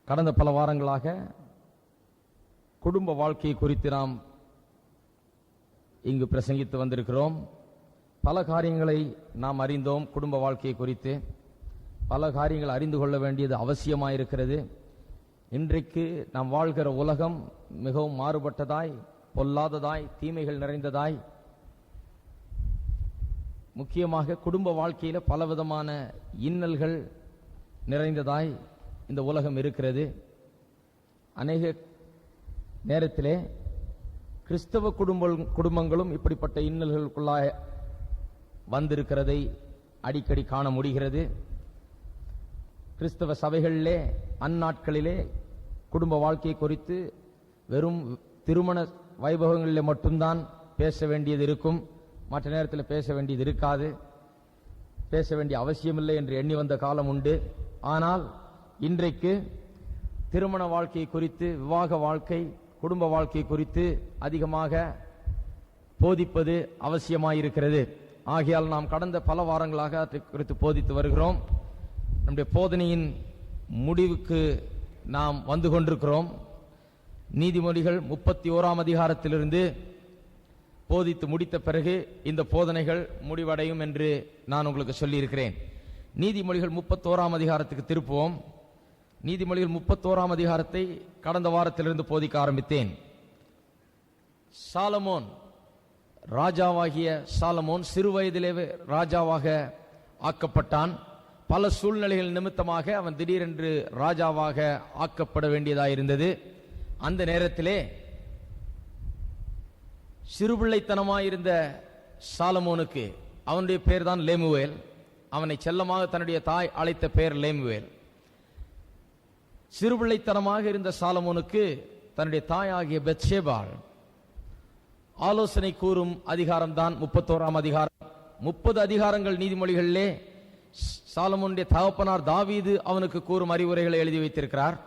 கடந்த பல வாரங்களாக குடும்ப வாழ்க்கை குறித்து நாம் இங்கு பிரசங்கித்து வந்திருக்கிறோம். பல காரியங்களை நாம் அறிந்தோம். குடும்ப வாழ்க்கை குறித்து பல காரியங்கள் அறிந்து கொள்ள வேண்டியது அவசியமாயிருக்கிறது. இன்றைக்கு நாம் வாழ்கிற உலகம் மிகவும் மாறுபட்டதாய், பொல்லாததாய், தீமைகள் நிறைந்ததாய், முக்கியமாக குடும்ப வாழ்க்கையில பலவிதமான இன்னல்கள் நிறைந்ததாய் இந்த உலகம் இருக்கிறது. அநேக நேரத்திலே கிறிஸ்தவ குடும்பங்களும் இப்படிப்பட்ட இன்னல்களுக்குள்ளாக வந்திருக்கிறதை அடிக்கடி காண முடிகிறது. கிறிஸ்தவ சபைகளிலே அந்நாட்களிலே குடும்ப வாழ்க்கை குறித்து வெறும் திருமண வைபவங்களிலே மட்டும்தான் பேச வேண்டியது இருக்கும். மற்ற நேரத்தில் பேச வேண்டியது இருக்காது. பேச வேண்டிய அவசியமில்லை என்று எண்ணி வந்த காலம் உண்டு. ஆனால் இன்றைக்கு திருமண வாழ்க்கை குறித்து, விவாக வாழ்க்கை, குடும்ப வாழ்க்கை குறித்து அதிகமாக போதிப்பது அவசியமாயிருக்கிறது. ஆகையால் நாம் கடந்த பல வாரங்களாக அதை குறித்து போதித்து வருகிறோம். நம்முடைய போதனையின் முடிவுக்கு நாம் வந்து கொண்டிருக்கிறோம். நீதிமொழிகள் 31ஆம் அதிகாரத்திலிருந்து போதித்து முடித்த பிறகு இந்த போதனைகள் முடிவடையும் என்று நான் உங்களுக்கு சொல்லியிருக்கிறேன். நீதிமொழிகள் 31ஆம் அதிகாரத்துக்கு திருப்புவோம். நீதிமொழிகள் 31ஆம் அதிகாரத்தை கடந்த வாரத்திலிருந்து போதிக்க ஆரம்பித்தேன். சாலமோன், ராஜாவாகிய சாலமோன் சிறு வயதிலே ராஜாவாக ஆக்கப்பட்டான். பல சூழ்நிலைகள் நிமித்தமாக அவன் திடீரென்று ராஜாவாக ஆக்கப்பட வேண்டியதாயிருந்தது. அந்த நேரத்திலே சிறுபிள்ளைத்தனமாயிருந்த சாலமோனுக்கு, அவனுடைய பேர் தான் லேமுவேல், அவனை செல்லமாக தன்னுடைய தாய் அழைத்த பெயர் லேமுவேல். சிறுபிள்ளைத்தனமாக இருந்த சாலமோனுக்கு தன்னுடைய தாயாகிய பெத்ஷேபாள் ஆலோசனை கூறும் அதிகாரம் தான் 31ஆம் அதிகாரம். 30 அதிகாரங்கள் நீதிமொழிகளிலே சாலமோனுடைய தகப்பனார் தாவீது அவனுக்கு கூறும் அறிவுரைகளை எழுதி வைத்திருக்கிறார்.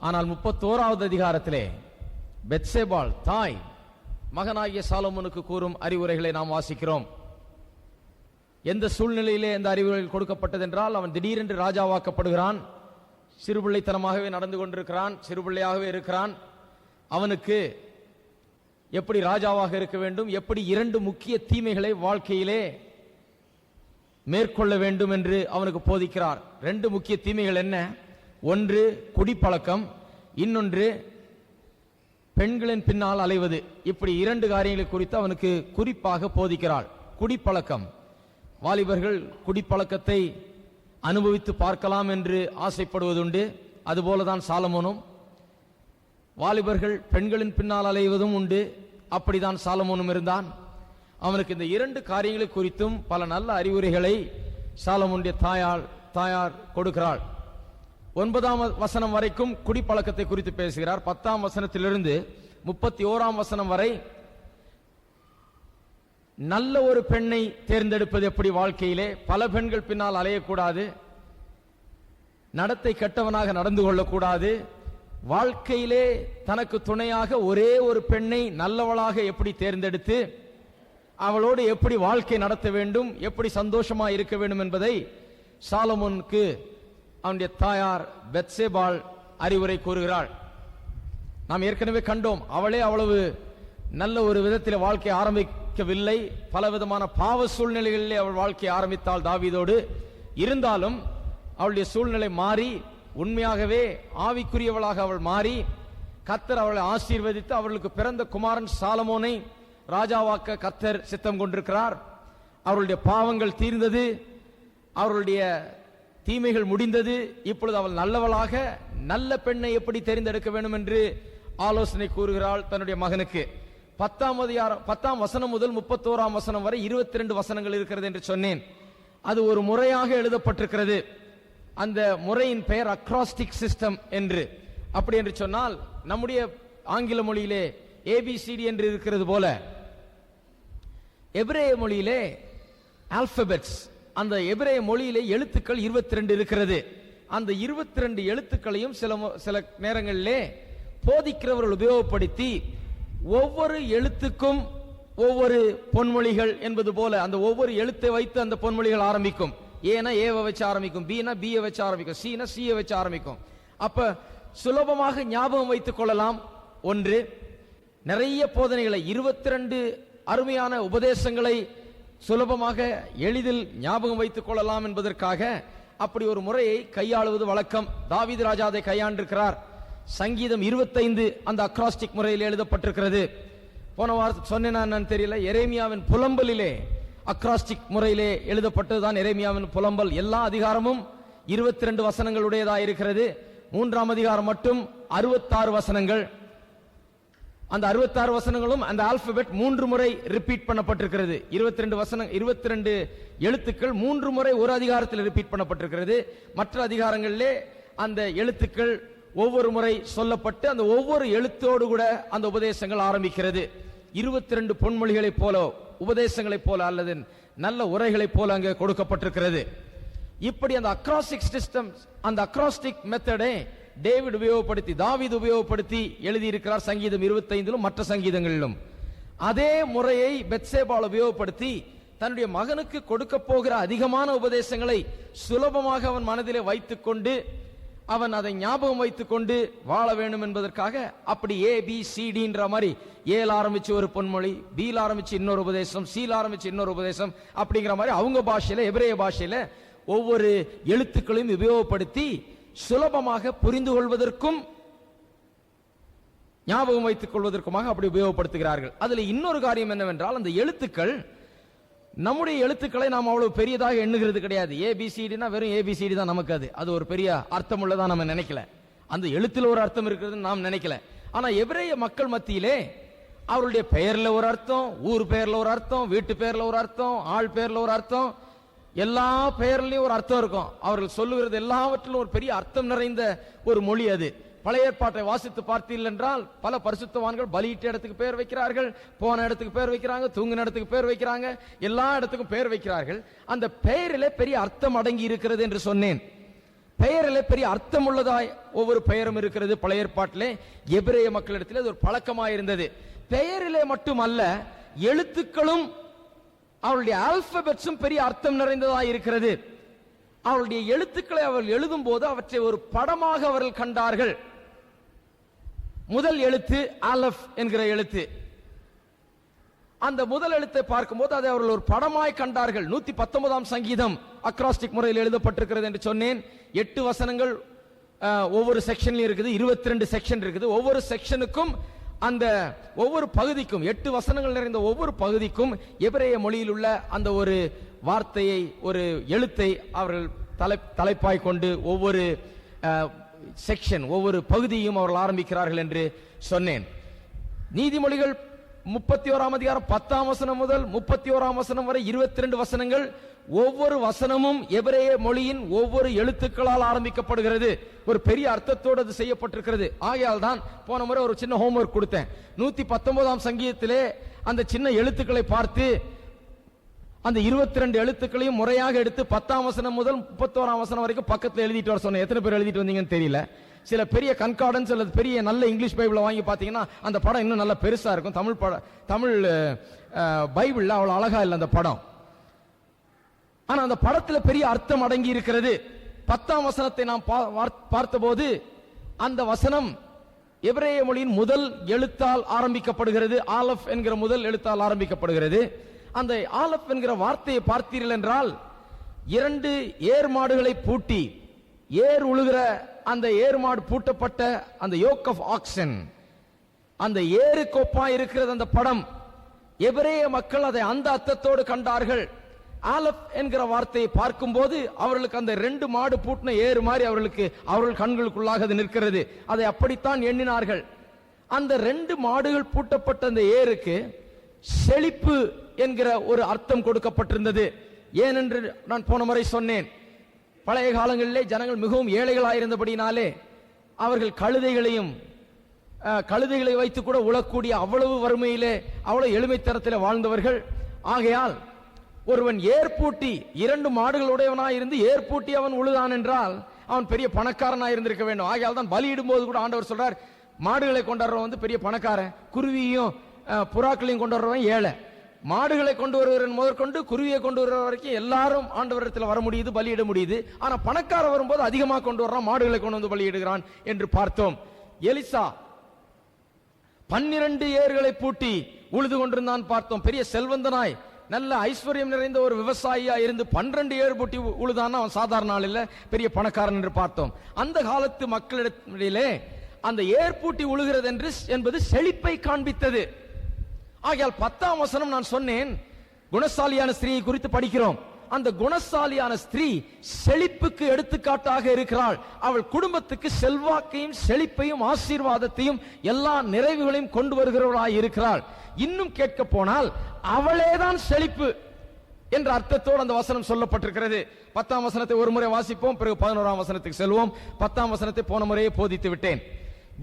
ஆனால் 31வது அதிகாரத்திலே பெத்ஷேபாள் தாய் மகனாகிய சாலமோனுக்கு கூறும் அறிவுரைகளை நாம் வாசிக்கிறோம். எந்த சூழ்நிலையிலே இந்த அறிவுரைகள் கொடுக்கப்பட்டது என்றால், அவன் திடீரென்று ராஜாவாக்கப்படுகிறான். சிறுபிள்ளைத்தனமாகவே நடந்து கொண்டிருக்கிறான், சிறுபிள்ளையாகவே இருக்கிறான். அவனுக்கு எப்படி ராஜாவாக இருக்க வேண்டும், எப்படி 2 முக்கிய தீமைகளை வாழ்க்கையிலே மேற்கொள்ள வேண்டும் என்று அவனுக்கு போதிக்கிறார். 2 முக்கிய தீமைகள் என்ன? ஒன்று குடிப்பழக்கம், இன்னொன்று பெண்களின் பின்னால் அலைவது. இப்படி 2 காரியங்களை குறித்து அவனுக்கு குறிப்பாக போதிக்கிறாள். குடிப்பழக்கம், வாலிபர்கள் குடிப்பழக்கத்தை அனுபவித்து பார்க்கலாம் என்று ஆசைப்படுவதுண்டு. அதுபோலதான் சாலமோனும். வாலிபர்கள் பெண்களின் பின்னால் அலைவதும் உண்டு. அப்படிதான் சாலமோனும் இருந்தான். அவனுக்கு இந்த 2 காரியங்களை குறித்தும் பல நல்ல அறிவுரைகளை சாலமோனுடைய தாயார் கொடுக்கிறாள். 9ஆம் வசனம் வரைக்கும் குடிப்பழக்கத்தை குறித்து பேசுகிறார். 10ஆம் வசனத்திலிருந்து 31ஆம் வசனம் வரை நல்ல ஒரு பெண்ணை தேர்ந்தெடுப்பது எப்படி, வாழ்க்கையிலே பல பெண்கள் பின்னால் அலையக்கூடாது, நடத்தை கெட்டவனாக நடந்து கொள்ளக்கூடாது, வாழ்க்கையிலே தனக்கு துணையாக ஒரே ஒரு பெண்ணை நல்லவளாக எப்படி தேர்ந்தெடுத்து அவளோடு எப்படி வாழ்க்கை நடத்த வேண்டும், எப்படி சந்தோஷமா இருக்க வேண்டும் என்பதை சாலமோனுக்கு அவனுடைய தாயார் பெத்ஷேபாள் அறிவுரை கூறுகிறாள். நாம் ஏற்கனவே கண்டோம், அவளே அவ்வளவு நல்ல ஒரு விதத்தில் வாழ்க்கை ஆரம்பிக்கவில்லை. பலவிதமான பாவ சூழ்நிலைகளிலே அவள் வாழ்க்கை ஆரம்பித்தாள் தாவீதோடு. இருந்தாலும் அவளுடைய சூழ்நிலை மாறி உண்மையாகவே ஆவிக்குரியவளாக அவள் மாறி, கர்த்தர் அவளை ஆசீர்வதித்து அவர்களுக்கு பிறந்த குமாரன் சாலமோனை ராஜாவாக்க கர்த்தர் சித்தம் கொண்டிருக்கிறார். அவர்களுடைய பாவங்கள் தீர்ந்தது, அவர்களுடைய தீமைகள் முடிந்தது. இப்பொழுது அவள் நல்லவளாக நல்ல பெண்ணை எப்படி தெரிந்தெடுக்க வேண்டும் என்று ஆலோசனை கூறுகிறாள் தன்னுடைய மகனுக்கு. 10ஆம் வசனம் முதல் 31ஆம் வசனம் வரை 22 வசனங்கள் இருக்கிறது என்று சொன்னேன். அது ஒரு முறையாக எழுதப்பட்டிருக்கிறது. அந்த முறையின் பெயர் அக்ராஸ்டிக் சிஸ்டம் என்று. அப்படி என்று சொன்னால், நம்முடைய ஆங்கில மொழியிலே ABCD என்று இருக்கிறது போல எபிரேய மொழியிலே ஆல்பபெட்ஸ், அந்த எபிரேய மொழியிலே எழுத்துக்கள் 22 இருக்கிறது. அந்த 22 எழுத்துக்களையும் சில நேரங்களிலே போதிக்கிறவர்கள் உபயோகப்படுத்தி ஒவ்வொரு எழுத்துக்கும் ஒவ்வொரு பொன்மொழிகள் என்பது போல அந்த ஒவ்வொரு எழுத்தை வைத்து அந்த பொன்மொழிகள் ஆரம்பிக்கும். ஏனா ஏவை வச்சு ஆரம்பிக்கும், பீனா பீயை வச்சு ஆரம்பிக்கும், சீனா சீயை வச்சு ஆரம்பிக்கும். அப்ப சுலபமாக ஞாபகம் வைத்துக் கொள்ளலாம். ஒன்று, நிறைய போதனைகளை 22 அருமையான உபதேசங்களை சுலபமாக எளிதில் ஞாபகம் வைத்துக் கொள்ளலாம் என்பதற்காக அப்படி ஒரு முறையை கையாளுவது வழக்கம். தாவீது ராஜா அதை கையாண்டிருக்கிறார். சங்கீதம் 25 அந்த அக்ராஸ்டிக் முறையில் எழுதப்பட்டிருக்கிறது. போன வாரம் சொன்னேன் தெரியல, எரேமியாவின் புலம்பலிலே அக்ராஸ்டிக் முறையிலே எழுதப்பட்டதுதான் எரேமியாவின் புலம்பல். எல்லா அதிகாரமும் 22 வசனங்களுடையதா இருக்கிறது. 3ஆம் அதிகாரம் மட்டும் 66 வசனங்கள். அந்த 66 வசனங்களும் அந்த ஆல்பபெட் 3 முறை ரிப்பீட் பண்ணப்பட்டிருக்கிறது. 22 எழுத்துக்கள் 3 முறை ஒரு அதிகாரத்தில் ரிப்பீட் பண்ணப்பட்டிருக்கிறது. மற்ற அதிகாரங்களிலே அந்த எழுத்துக்கள் ஒவ்வொரு முறை சொல்லப்பட்டு அந்த ஒவ்வொரு எழுத்தோடு கூட அந்த உபதேசங்கள் ஆரம்பிக்கிறது. 22 பொன்மொழிகளைப் போல, உபதேசங்களைப் போல அல்லது நல்ல உரைகளைப் போல அங்கே கொடுக்கப்பட்டிருக்கிறது. இப்படி அந்த அக்ராஸ்டிக் சிஸ்டம், அந்த அக்ராஸ்டிக் மெத்தடை டேவிட் உபயோகப்படுத்தி, தாவீது உபயோகப்படுத்தி எழுதியிருக்கிறார். சங்கீதம் 25 மற்ற சங்கீதங்களிலும் அதே முறையை பெத்சேபாள் உபயோகப்படுத்தி தன்னுடைய மகனுக்கு கொடுக்க போகிற அதிகமான உபதேசங்களை சுலபமாக அவன் மனதிலே வைத்துக் கொண்டு அவன் அதை ஞாபகம் வைத்துக் கொண்டு வாழ வேண்டும் என்பதற்காக அப்படி ABCDன்ற மாதிரி ஏல ஆரம்பிச்சு ஒரு பொன்மொழி, பீல ஆரம்பிச்சு இன்னொரு உபதேசம், சீல ஆரம்பிச்சு இன்னொரு உபதேசம் அப்படிங்கிற மாதிரி அவங்க பாஷையில, எபிரேய பாஷையில ஒவ்வொரு எழுத்துக்களையும் உபயோகப்படுத்தி சுலபமாக புரிந்து கொள்வதற்கும் ஞாபகம் வைத்துக் கொள்வதற்குமாக அப்படி உபயோகப்படுத்துகிறார்கள். அதுல இன்னொரு காரியம் என்னவென்றால், அந்த எழுத்துக்கள் நம்முடைய எழுத்துக்களை நாம் அவ்வளவு பெரியதாக எண்ணுகிறது கிடையாது. ABCDனா வெறும் ABCD தான் நமக்கு. அது ஒரு பெரிய அர்த்தம் உள்ளதா நம்ம நினைக்கல. அந்த எழுத்துல ஒரு அர்த்தம் இருக்கிறதுன்னு நாம் நினைக்கல. ஆனா எபிரேய மக்கள் மத்தியிலே அவருடைய பெயர்ல ஒரு அர்த்தம், ஊர் பெயர்ல ஒரு அர்த்தம், வீட்டு பெயர்ல ஒரு அர்த்தம், ஆள் பெயர்ல ஒரு அர்த்தம், எல்லா பெயர்லயும் ஒரு அர்த்தம் இருக்கும். அவர்கள் சொல்லுகிறது எல்லாவற்றிலும் ஒரு பெரிய அர்த்தம் நிறைந்த ஒரு மொழி அது. பழைய ஏற்பாட்டை வாசித்து பார்த்தீர்கள் என்றால் பல பரிசுத்தவான்கள் பலியிட்ட இடத்துக்கு பேர் வைக்கிறார்கள், போன இடத்துக்கு பேர் வைக்கிறாங்க, தூங்கின இடத்துக்கு பேர் வைக்கிறாங்க, எல்லா இடத்துக்கும் பேர் வைக்கிறார்கள். அந்த பெயரிலே பெரிய அர்த்தம் அடங்கி இருக்கிறது என்று சொன்னேன். பெயரிலே பெரிய அர்த்தம் உள்ளதாய் ஒவ்வொரு பெயரும் இருக்கிறது. பழைய ஏற்பாட்டிலே எபிரேய மக்களிடத்தில் அது ஒரு பழக்கமாயிருந்தது. பெயரிலே மட்டுமல்ல, எழுத்துக்களும் அவருடைய ஆல்பபெட்ஸும் பெரிய அர்த்தம் நிறைந்ததாக இருக்கிறது. அவருடைய எழுத்துக்களை அவர்கள் எழுதும் போது அவற்றை ஒரு படமாக அவர்கள் கண்டார்கள். முதல் எழுத்து அலஃப் என்கிற எழுத்து, அந்த முதல் எழுத்தை பார்க்கும்போது அதை அவர்கள் ஒரு படமாய் கண்டார்கள். 119ஆம் சங்கீதம் அக்ராஸ்டிக் முறையில் எழுதப்பட்டிருக்கிறது என்று சொன்னேன். 8 வசனங்கள் ஒவ்வொரு செக்ஷன்லயும் இருக்குது. 22 செக்ஷன் இருக்குது. ஒவ்வொரு செக்ஷனுக்கும் அந்த ஒவ்வொரு பகுதிக்கும் 8 வசனங்கள் நிறைந்த ஒவ்வொரு பகுதிக்கும் எபிரேய மொழியில் உள்ள அந்த ஒரு வார்த்தையை, ஒரு எழுத்தை அவர்கள் தலைப்பாய் கொண்டு ஒவ்வொரு செக்ஷன், ஒவ்வொரு பகுதியும் அவர்கள் ஆரம்பிக்கிறார்கள் என்று சொன்னேன். நீதிமொழிகள் 31ஆம் அதிகாரம் 10ஆம் வசனம் முதல் 31ஆம் வசனம் வரை 22 வசனங்கள். ஒவ்வொரு வசனமும் எபிரேய மொழியின் ஒவ்வொரு எழுத்துக்களால் ஆரம்பிக்கப்படுகிறது. ஒரு பெரிய அர்த்தத்தோடு அது செய்யப்பட்டிருக்கிறது. ஆகையால் தான் போன முறை ஒரு சின்ன ஹோம்வொர்க் கொடுத்தேன். 119ஆம் சங்கீதத்திலே அந்த சின்ன எழுத்துக்களை பார்த்து அந்த 22 எழுத்துக்களையும் முறையாக எடுத்து 10ஆம் வசனம் முதல் 31ஆம் வசனம் வரைக்கும் பக்கத்தில் எழுதிட்டு வர சொன்னேன். எத்தனை பேர் எழுதிட்டு வந்தீங்கன்னு தெரியல. சில பெரிய கன்கார்டன்ஸ் அல்லது பெரிய நல்ல இங்கிலீஷ் பைபிளை வாங்கி பார்த்தீங்கன்னா அந்த படம் இன்னும் நல்ல பெருசா இருக்கும். தமிழ் பைபிள்ல அவ்வளவு அழகா இல்லை அந்த படம். ஆனா அந்த படத்துல பெரிய அர்த்தம் அடங்கி இருக்கிறது. 10ஆம் வசனத்தை நாம் பார்த்தபோது அந்த வசனம் எபிரேய மொழியின் முதல் எழுத்தால் ஆரம்பிக்கப்படுகிறது. ஆலஃப் என்கிற முதல் எழுத்தால் ஆரம்பிக்கப்படுகிறது. அந்த ஆலஃப் என்கிற வார்த்தையை பார்த்தீர்கள் என்றால் 2 ஏர் மாடுகளை பூட்டி, ஏர் உழுகிற அந்த ஏர் மாடு பூட்டப்பட்ட அந்த யோக் ஆஃப் ஆக்சன், அந்த ஏறு கோப்பா இருக்கிறது அந்த படம். எபிரேய மக்கள் அதை அந்த அர்த்தத்தோடு கண்டார்கள். ஆலஃப் என்கிற வார்த்தையை பார்க்கும்போது அவர்களுக்கு அந்த 2 மாடு பூட்டின ஏறு மாதிரி அவர்கள் கண்களுக்குள்ளாக அது நிற்கிறது. அதை அப்படித்தான் எண்ணினார்கள். அந்த 2 மாடுகள் பூட்டப்பட்ட அந்த ஏருக்கு செழிப்பு என்கிற ஒரு அர்த்தம் கொடுக்கப்பட்டிருந்தது. ஏனென்று நான் போன முறை சொன்னேன். பழைய காலங்களிலே ஜனங்கள் மிகவும் ஏழைகளாயிருந்தபடினாலே அவர்கள் கழுதைகளை வைத்து கூட உழக்கூடிய அவ்வளவு வறுமையிலே, அவ்வளவு எளிமைத்தரத்தில் வாழ்ந்தவர்கள். ஆகையால் ஒருவன் ஏற்பூட்டி 2 மாடுகளுடையவனாய் இருந்து ஏற்பூட்டி அவன் உழுதான் என்றால் அவன் பெரிய பணக்காரனாய் இருந்திருக்க வேண்டும். ஆகையால் தான் பலியிடும் போது கூட ஆண்டவர் சொல்றார், மாடுகளை கொண்டாடுறவன் பெரிய பணக்காரன், குருவியும் புறாக்களையும் கொண்டாடுறவன் ஏழை. மாடுகளை கொண்டு வருகிறவன் முதற்கொண்டு குருவியை கொண்டு வருகிற வரைக்கும் எல்லாரும் ஆண்டவரிடத்தில் வர முடியுது, பலியிட முடியுது. ஆனா பணக்கார வரும்போது அதிகமாக கொண்டு வர்றான், மாடுகளை கொண்டு வந்து பலியிடுகிறான் என்று பார்த்தோம். எலிசா 12 ஏர்களை பூட்டி உழுது கொண்டிருந்தான் பார்த்தோம். பெரிய செல்வந்தனாய் நல்ல ஐஸ்வர்யம் நிறைந்த ஒரு விவசாயியா இருந்து 12 ஏர் பூட்டி உழுதான். அவன் சாதாரண ஆள் இல்ல, பெரிய பணக்காரன் என்று பார்த்தோம். அந்த காலத்து மக்களிடத்திலே அந்த ஏர் பூட்டி உழுகிறது என்பது செழிப்பை காண்பித்தது. ஆகையால் 10ஆம் வசனம் நான் சொன்னேன், குணசாலியான ஸ்திரீயை குறித்து படிக்கிறோம். அந்த குணசாலியான ஸ்திரீ செழிப்புக்கு எடுத்துக்காட்டாக இருக்கிறாள். அவள் குடும்பத்துக்கு செல்வாக்கையும் செழிப்பையும் ஆசீர்வாதத்தையும் எல்லா நிறைவுகளையும் கொண்டு வருகிறவளாய் இருக்கிறாள். இன்னும் கேட்க போனால் அவளேதான் செழிப்பு என்ற அர்த்தத்தோடு அந்த வசனம் சொல்லப்பட்டிருக்கிறது. 10ஆம் வசனத்தை ஒரு முறை வாசிப்போம், பிறகு 11ஆம் வசனத்துக்கு செல்வோம். 10ஆம் வசனத்தை போன முறையே போதித்து விட்டேன்.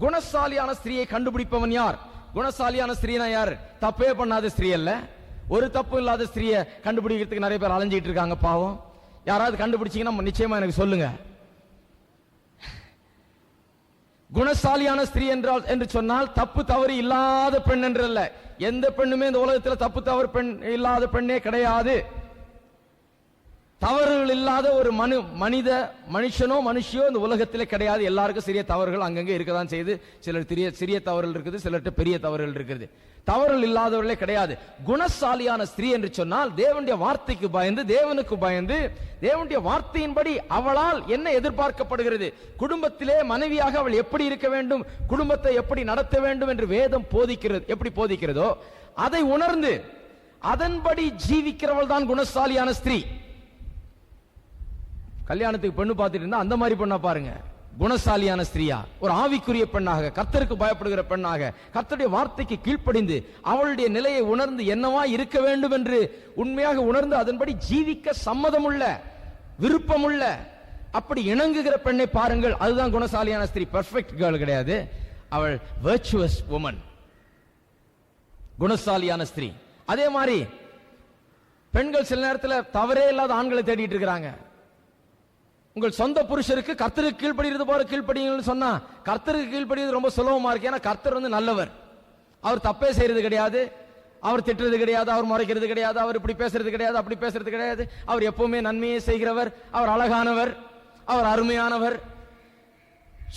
குணசாலியான ஸ்திரீயை கண்டுபிடிப்பவன் யார்? குணசாலியான ஸ்திரீனா யார்? தப்பே பண்ணாத ஸ்திரீ அல்ல, ஒரு தப்பு இல்லாத ஸ்திரீயை கண்டுபிடிக்கிறதுக்கு நிறைய பேர் அலைஞ்சிட்டு இருக்காங்க. பாவம், யாராவது கண்டுபிடிச்சீங்கன்னா நிச்சயமா எனக்கு சொல்லுங்க. குணசாலியான ஸ்திரீ என்றால் என்று சொன்னால் தப்பு தவறு இல்லாத பெண் என்று அல்ல. எந்த பெண்ணுமே இந்த உலகத்தில் தப்பு தவறு பெண் இல்லாத பெண்ணே கிடையாது. தவறுகள் இல்லாத ஒரு மனுஷனோ மனுஷியோ இந்த உலகத்திலே கிடையாது. எல்லாருக்கும் சிறிய தவறுகள் அங்கங்கே இருக்கதான் செய்து. சிலர் சிறிய தவறுகள் இருக்குது, சிலர்கிட்ட பெரிய தவறுகள் இருக்குது. தவறுகள் இல்லாதவர்களே கிடையாது. குணசாலியான ஸ்திரீ என்று சொன்னால் தேவனுடைய வார்த்தைக்கு பயந்து, தேவனுக்கு பயந்து, தேவனுடைய வார்த்தையின்படி அவளால் என்ன எதிர்பார்க்கப்படுகிறது, குடும்பத்திலே மனைவியாக அவள் எப்படி இருக்க வேண்டும், குடும்பத்தை எப்படி நடத்த வேண்டும் என்று வேதம் போதிக்கிறது. எப்படி போதிக்கிறதோ அதை உணர்ந்து அதன்படி ஜீவிக்கிறவள் தான் குணசாலியான ஸ்திரீ. கல்யாணத்துக்கு பெண்ணு பார்த்துட்டு இருந்தா அந்த மாதிரி பெண்ணா பாருங்க. குணசாலியான ஸ்திரீயா, ஒரு ஆவிக்குரிய பெண்ணாக, கர்த்தருக்கு பயப்படுகிற பெண்ணாக, கர்த்தருடைய வார்த்தைக்கு கீழ்ப்படிந்து அவளுடைய நிலையை உணர்ந்து என்னவா இருக்க வேண்டும் என்று உண்மையாக உணர்ந்து அதன்படி ஜீவிக்க சம்மதமுள்ள, விருப்பமுள்ள, அப்படி இணங்குகிற பெண்ணை பாருங்கள். அதுதான் குணசாலியான ஸ்திரீ. பெர்ஃபெக்ட் கேர்ள் கிடையாது, அவள் வெர்ச்சுவஸ் வுமன், குணசாலியான ஸ்திரீ. அதே மாதிரி பெண்கள் சில நேரத்தில் தவறே இல்லாத ஆண்களை தேடிட்டு இருக்கிறாங்க. உங்கள் சொந்த புருஷருக்கு கர்த்தருக்கு கீழ்ப்படிகிறது போல கீழ்ப்படிங்கன்னு சொன்னா கர்த்தருக்கு கீழ்ப்படிறது ரொம்ப சுலபமா இருக்கு. ஏன்னா கர்த்தர் நல்லவர், அவர் தப்பே செய்யறது கிடையாது, அவர் திட்டுறது கிடையாது, அவர் முறைக்கிறது கிடையாது, அவர் இப்படி பேசுறது கிடையாது, அப்படி பேசுறது கிடையாது. அவர் எப்பவுமே நன்மையை செய்கிறவர், அவர் அழகானவர், அவர் அருமையானவர்.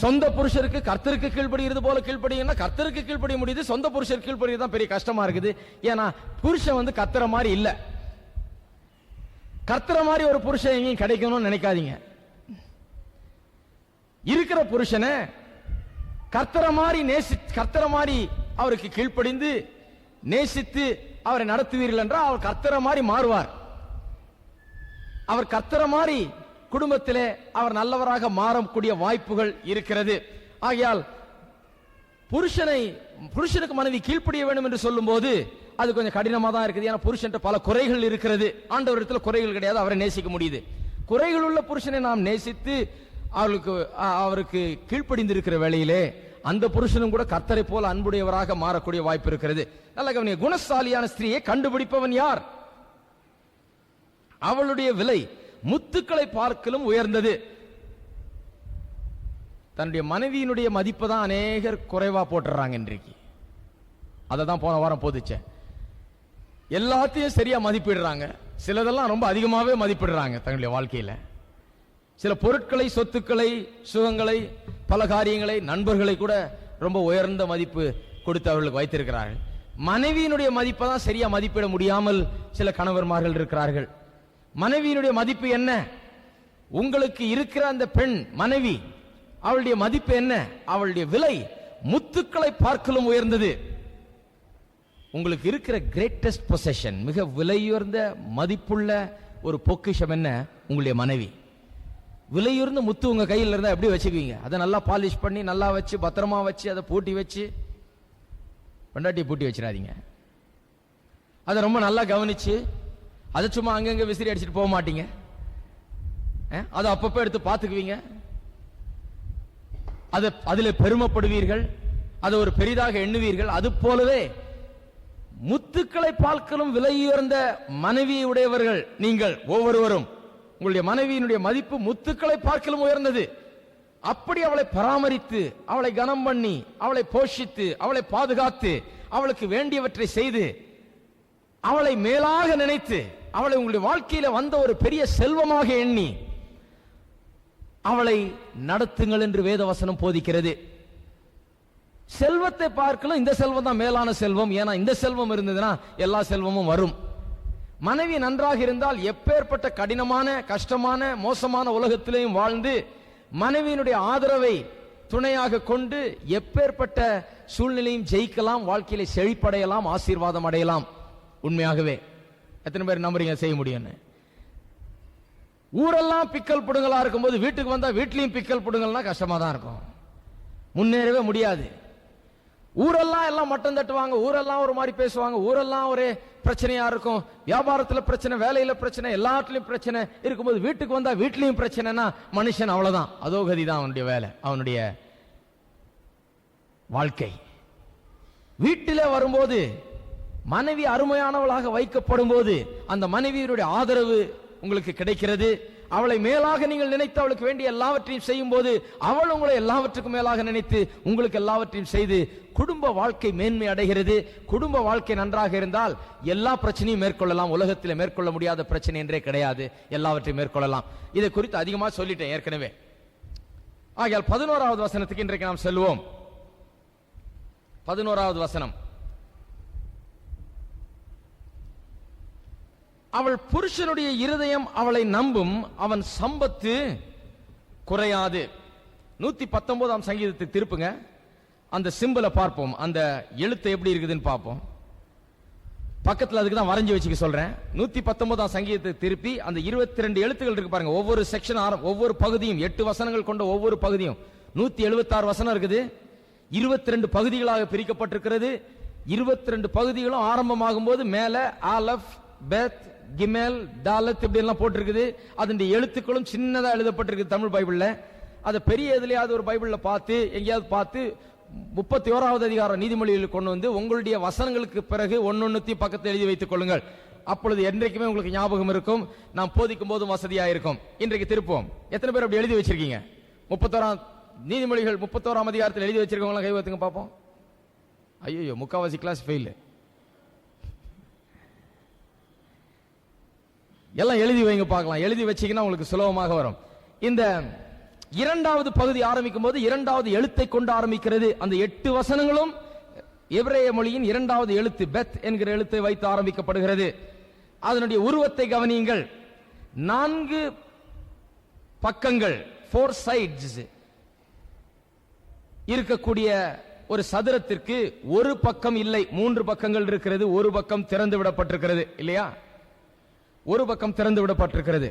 சொந்த புருஷருக்கு கர்த்தருக்கு கீழ்ப்படிகிறது போல கீழ்ப்படிங்கன்னா கர்த்தருக்கு கீழ்ப்படிய முடியுது, சொந்த புருஷருக்கு கீழ்ப்படிறது தான் பெரிய கஷ்டமா இருக்குது. ஏன்னா புருஷன் கர்த்தர மாதிரி இல்ல. கர்த்தர மாதிரி ஒரு புருஷன் எங்கேயும் கிடைக்கணும்னு நினைக்காதீங்க. இருக்கிற புருஷனை கர்த்தர மாதிரி அவருக்கு கீழ்ப்படிந்து நேசித்து அவரை நடத்துவீர்கள் என்றால் அவர் கர்த்தர மாதிரி மாறுவார். அவர் கர்த்தர மாதிரி குடும்பத்திலே அவர் நல்லவராக மாறக்கூடிய வாய்ப்புகள் இருக்கிறது. ஆகையால் புருஷனுக்கு மனைவி கீழ்ப்படிய வேண்டும் என்று சொல்லும் போது அது கொஞ்சம் கடினமா தான் இருக்குது. ஏன்னா புருஷன் பல குறைகள் இருக்கிறது. ஆண்டவரிடத்தில் குறைகள் கிடையாது, அவரை நேசிக்க முடியுது. குறைகள் உள்ள புருஷனை நாம் நேசித்து அவருக்கு கீழ்ப்படிந்திருக்கிற வேளையிலே அந்த புருஷனும் கூட கர்த்தரை போல அன்புடையவராக மாறக்கூடிய வாய்ப்பு இருக்கிறது. நல்ல கவனிங்க, குணசாலியான ஸ்திரீயை கண்டுபிடிப்பவன் யார்? அவளுடைய விலை முத்துக்களை பார்க்கலும் உயர்ந்தது. தன்னுடைய மனைவியினுடைய மதிப்பு தான் அநேகர் குறைவா போட்டுறாங்க இன்றைக்கு. அதை தான் போன வாரம் போதிச்சேன். எல்லாத்தையும் சரியா மதிப்பிடுறாங்க, சிலதெல்லாம் ரொம்ப அதிகமாகவே மதிப்பிடுறாங்க தன்னுடைய வாழ்க்கையில. சில பொருட்களை, சொத்துக்களை, சுகங்களை, பல காரியங்களை, நண்பர்களை கூட ரொம்ப உயர்ந்த மதிப்பு கொடுத்து அவர்களுக்கு வைத்திருக்கிறார்கள். மனைவியினுடைய மதிப்பை தான் சரியா மதிப்பிட முடியாமல் சில கணவர்மார்கள் இருக்கிறார்கள். மனைவியினுடைய மதிப்பு என்ன? உங்களுக்கு இருக்கிற அந்த பெண் மனைவி, அவளுடைய மதிப்பு என்ன? அவளுடைய விலை முத்துக்களை பார்க்கலும் உயர்ந்தது. உங்களுக்கு இருக்கிற கிரேட்டஸ்ட் பொசஷன், மிக விலையுயர்ந்த மதிப்புள்ள ஒரு பொக்கிஷம் என்ன? உங்களுடைய மனைவி. விலையுயர்ந்த முத்து உங்க கையில் இருந்தா எப்படி வச்சுக்குவீங்க? அதை நல்லா பாலிஷ் பண்ணி நல்லா வச்சு பத்திரமா வச்சு அதை பூட்டி வச்சு, பொண்டாட்டி பூட்டி வச்சிடாதீங்க. அதை ரொம்ப நல்லா கவனிச்சு, அதை சும்மா அங்கங்க விசிறி அடிச்சுட்டு போக மாட்டீங்க. அதை அப்பப்போ எடுத்து பார்த்துக்குவீங்க. அதில் பெருமைப்படுவீர்கள், அதை ஒரு பெரிதாக எண்ணுவீர்கள். அது போலவே முத்துக்களை பார்க்கலும் விலையுயர்ந்த மனைவியை உடையவர்கள் நீங்கள் ஒவ்வொருவரும். உங்களுடைய மனைவியினுடைய மதிப்பு முத்துக்களை பார்க்கலும் உயர்ந்தது. அப்படி அவளை பராமரித்து, அவளை கனம் பண்ணி, அவளை போஷித்து, அவளை பாதுகாத்து, அவளுக்கு வேண்டியவற்றை செய்து அவளை மேலாக நினைத்து, அவளை உங்களுடைய வாழ்க்கையில வந்த ஒரு பெரிய செல்வமாக எண்ணி அவளை நடத்துங்கள் என்று வேதவசனம் போதிக்கிறது. செல்வத்தை பார்க்கலாம், இந்த செல்வம் தான் மேலான செல்வம். ஏன்னா இந்த செல்வம் இருந்ததுன்னா எல்லா செல்வமும் வரும். மனைவி நன்றாக இருந்தால் எப்பேற்பட்ட கடினமான, கஷ்டமான, மோசமான உலகத்திலேயும் வாழ்ந்து மனைவியினுடைய ஆதரவை துணையாக கொண்டு எப்பேற்பட்ட சூழ்நிலையும் ஜெயிக்கலாம், வாழ்க்கையில செழிப்படையலாம், ஆசீர்வாதம் அடையலாம். உண்மையாகவே எத்தனை பேர் நம்புறீங்க செய்ய முடியும்? ஊரெல்லாம் பிக்கல் புடுங்களா இருக்கும்போது வீட்டுக்கு வந்தா வீட்லயும் பிக்கல் புடுங்கல்னா கஷ்டமா தான் இருக்கும், முன்னேறவே முடியாது. ஊரெல்லாம் எல்லாம் மட்டம் தட்டுவாங்க, ஊரெல்லாம் ஒரு மாதிரி பேசுவாங்க, ஊரெல்லாம் ஒரே பிரச்சனையா இருக்கும், வியாபாரத்துல பிரச்சனை, வேலையில பிரச்சனை, எல்லாத்துலயும் பிரச்சனை இருக்கும்போது வீட்டுக்கு வந்தா வீட்லயும் பிரச்சனைனா மனுஷன் அவ்வளவுதான், அதோ கதி தான் அவனுடைய வேலை, அவனுடைய வாழ்க்கை. வீட்டிலே வரும்போது மனைவி அருமையானவளாக வைக்கப்படும் போது அந்த மனைவியருடைய ஆதரவு உங்களுக்கு கிடைக்கிறது. அவளை மேலாக நீங்கள் நினைத்து அவளுக்கு வேண்டிய எல்லாவற்றையும் செய்யும் போது அவள் உங்களை எல்லாவற்றுக்கும் மேலாக நினைத்து உங்களுக்கு எல்லாவற்றையும் செய்து குடும்ப வாழ்க்கை மேன்மை அடைகிறது. குடும்ப வாழ்க்கை நன்றாக இருந்தால் எல்லா பிரச்சனையும் மேற்கொள்ளலாம். உலகத்தில் மேற்கொள்ள முடியாத பிரச்சனை என்றே கிடையாது, எல்லாவற்றையும் மேற்கொள்ளலாம். இதை குறித்து அதிகமாக சொல்லிட்டேன் ஏற்கனவே. ஆகையால் 11வது வசனத்துக்கு இன்றைக்கு நாம் செல்வோம். 11வது வசனம். அவள் புருஷனுடைய இருதயம் அவளை நம்பும், அவன் சம்பத்து குறையாது. 119ஆம் சங்கீதத்துக்கு திருப்புங்க, அந்த சிம்பலை பார்ப்போம், அந்த எழுத்து எப்படி இருக்குதுன்னு பார்ப்போம். பக்கத்தில் அதுக்கு தான் வரைஞ்சி வச்சுக்க சொல்றேன். 119ஆம் சங்கீதத்தை திருப்பி அந்த 22 எழுத்துக்கள் இருக்கு பாருங்க. ஒவ்வொரு செக்ஷன், ஒவ்வொரு பகுதியும் 8 வசனங்கள் கொண்ட ஒவ்வொரு பகுதியும் 176 வசனம் இருக்குது. 22 பகுதிகளாக பிரிக்கப்பட்டிருக்கிறது. 22 பகுதிகளும் ஆரம்பமாகும் போது மேல ஆலப், பெத், கிமெல், டாலத் இப்படி எல்லாம் போட்டிருக்குது. அதனுடைய எழுத்துக்களும் சின்னதா எழுதப்பட்டிருக்கு தமிழ் பைபிள்ல. அதை பெரிய எதுலையாவது ஒரு பைபிள்ல பார்த்து எங்கேயாவது பார்த்து 31வது அதிகாரம் நீதிமொழியில் கொண்டு வந்து உங்களுடைய வசனங்களுக்கு பிறகு ஒன்னொன்னுத்தையும் பக்கத்தில் எழுதி வைத்துக் கொள்ளுங்கள். அப்பொழுது என்றைக்குமே உங்களுக்கு ஞாபகம் இருக்கும், நாம் போதிக்கும் போதும் வசதியா இருக்கும். இன்றைக்கு திருப்போம். எத்தனை பேர் அப்படி எழுதி வச்சிருக்கீங்க? 31ஆம் நீதிமொழிகள் 31ஆம் அதிகாரத்தில் எழுதி வச்சிருக்கவங்க கை வைத்துங்க பார்ப்போம். ஐயோ, முக்காவாசி கிளாஸ் ஃபெயில். எல்லாம் எழுதி வைங்க பார்க்கலாம். எழுதி வச்சீங்கன்னா உங்களுக்கு சுலபமாக வரும். இந்த 2வது பகுதி ஆரம்பிக்கும் போது 2வது எழுத்தை கொண்டு ஆரம்பிக்கிறது. அந்த 8 வசனங்களும் எபிரேய மொழியின் 2வது எழுத்து பெத் என்கிற எழுத்தை வைத்து ஆரம்பிக்கப்படுகிறது. அதனுடைய உருவத்தை கவனியுங்கள். 4 பக்கங்கள், 4 sides இருக்கக்கூடிய ஒரு சதுரத்திற்கு ஒரு பக்கம் இல்லை, 3 பக்கங்கள் இருக்கிறது. ஒரு பக்கம் திறந்து விடப்பட்டிருக்கிறது இல்லையா? ஒரு பக்கம் திறந்து விடப்பட்டிருக்கிறது.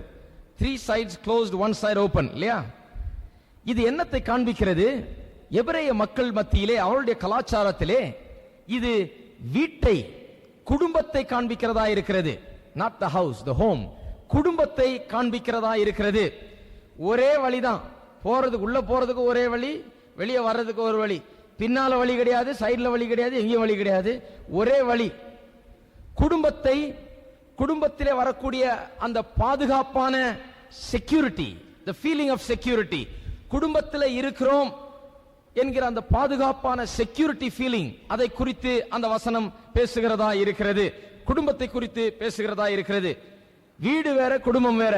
3 sides closed, 1 side open இல்லையா? இது என்னத்தை காண்பிக்கிறது? எபிரேய மக்கள் மத்தியிலே, அவருடைய கலாச்சாரத்திலே இது வீட்டை, குடும்பத்தை காண்பிக்கிறதா இருக்கிறது. not the house, the home, குடும்பத்தை காண்பிக்கிறதா இருக்கிறது. ஒரே வழிதான் போறதுக்கு, உள்ள போறதுக்கு ஒரே வழி, வெளியே வர்றதுக்கு ஒரு வழி, பின்னால வழி கிடையாது, சைடுல வழி கிடையாது, எங்கேயும் வழி கிடையாது, ஒரே வழி. குடும்பத்தை, குடும்பத்திலே வரக்கூடிய அந்த பாதுகாப்பான security, the feeling of security, குடும்பத்தில் இருக்கிறோம் என்கிற அந்த பாதுகாப்பான செக்யூரிட்டி ஃபீலிங், அதை குறித்து அந்த வசனம் பேசுகிறதா இருக்கிறது. குடும்பத்தை குறித்து பேசுகிறதா இருக்கிறது. வீடு வேற, குடும்பம் வேற.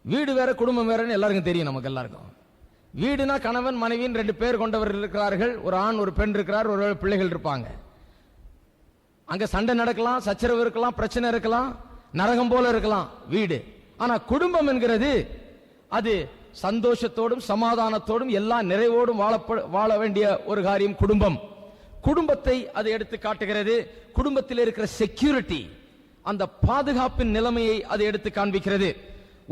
வீடு வேற, குடும்பம் வேறன்னு எல்லாருக்கும் தெரியும். நமக்கு எல்லாருக்கும் வீடுனா கணவன் மனைவியின் 2 பேர் கொண்டவர் இருக்கிறார்கள். ஒரு ஆண் ஒரு பெண் இருக்கிறார், ஒரு பிள்ளைகள் இருப்பாங்க. அங்க சண்டை நடக்கலாம், சச்சரவு இருக்கலாம், பிரச்சனை இருக்கலாம், நரகம் போல இருக்கலாம் வீடு. ஆனா குடும்பம் என்கிறது அது சந்தோஷத்தோடும் சமாதானத்தோடும் எல்லா நிறைவோடும் வாழ வேண்டிய ஒரு காரியம் குடும்பம். குடும்பத்தை அது எடுத்து காட்டுகிறது. குடும்பத்தில் இருக்கிற செக்யூரிட்டி, அந்த பாதுகாப்பின் நிலைமையை அது எடுத்து காண்பிக்கிறது.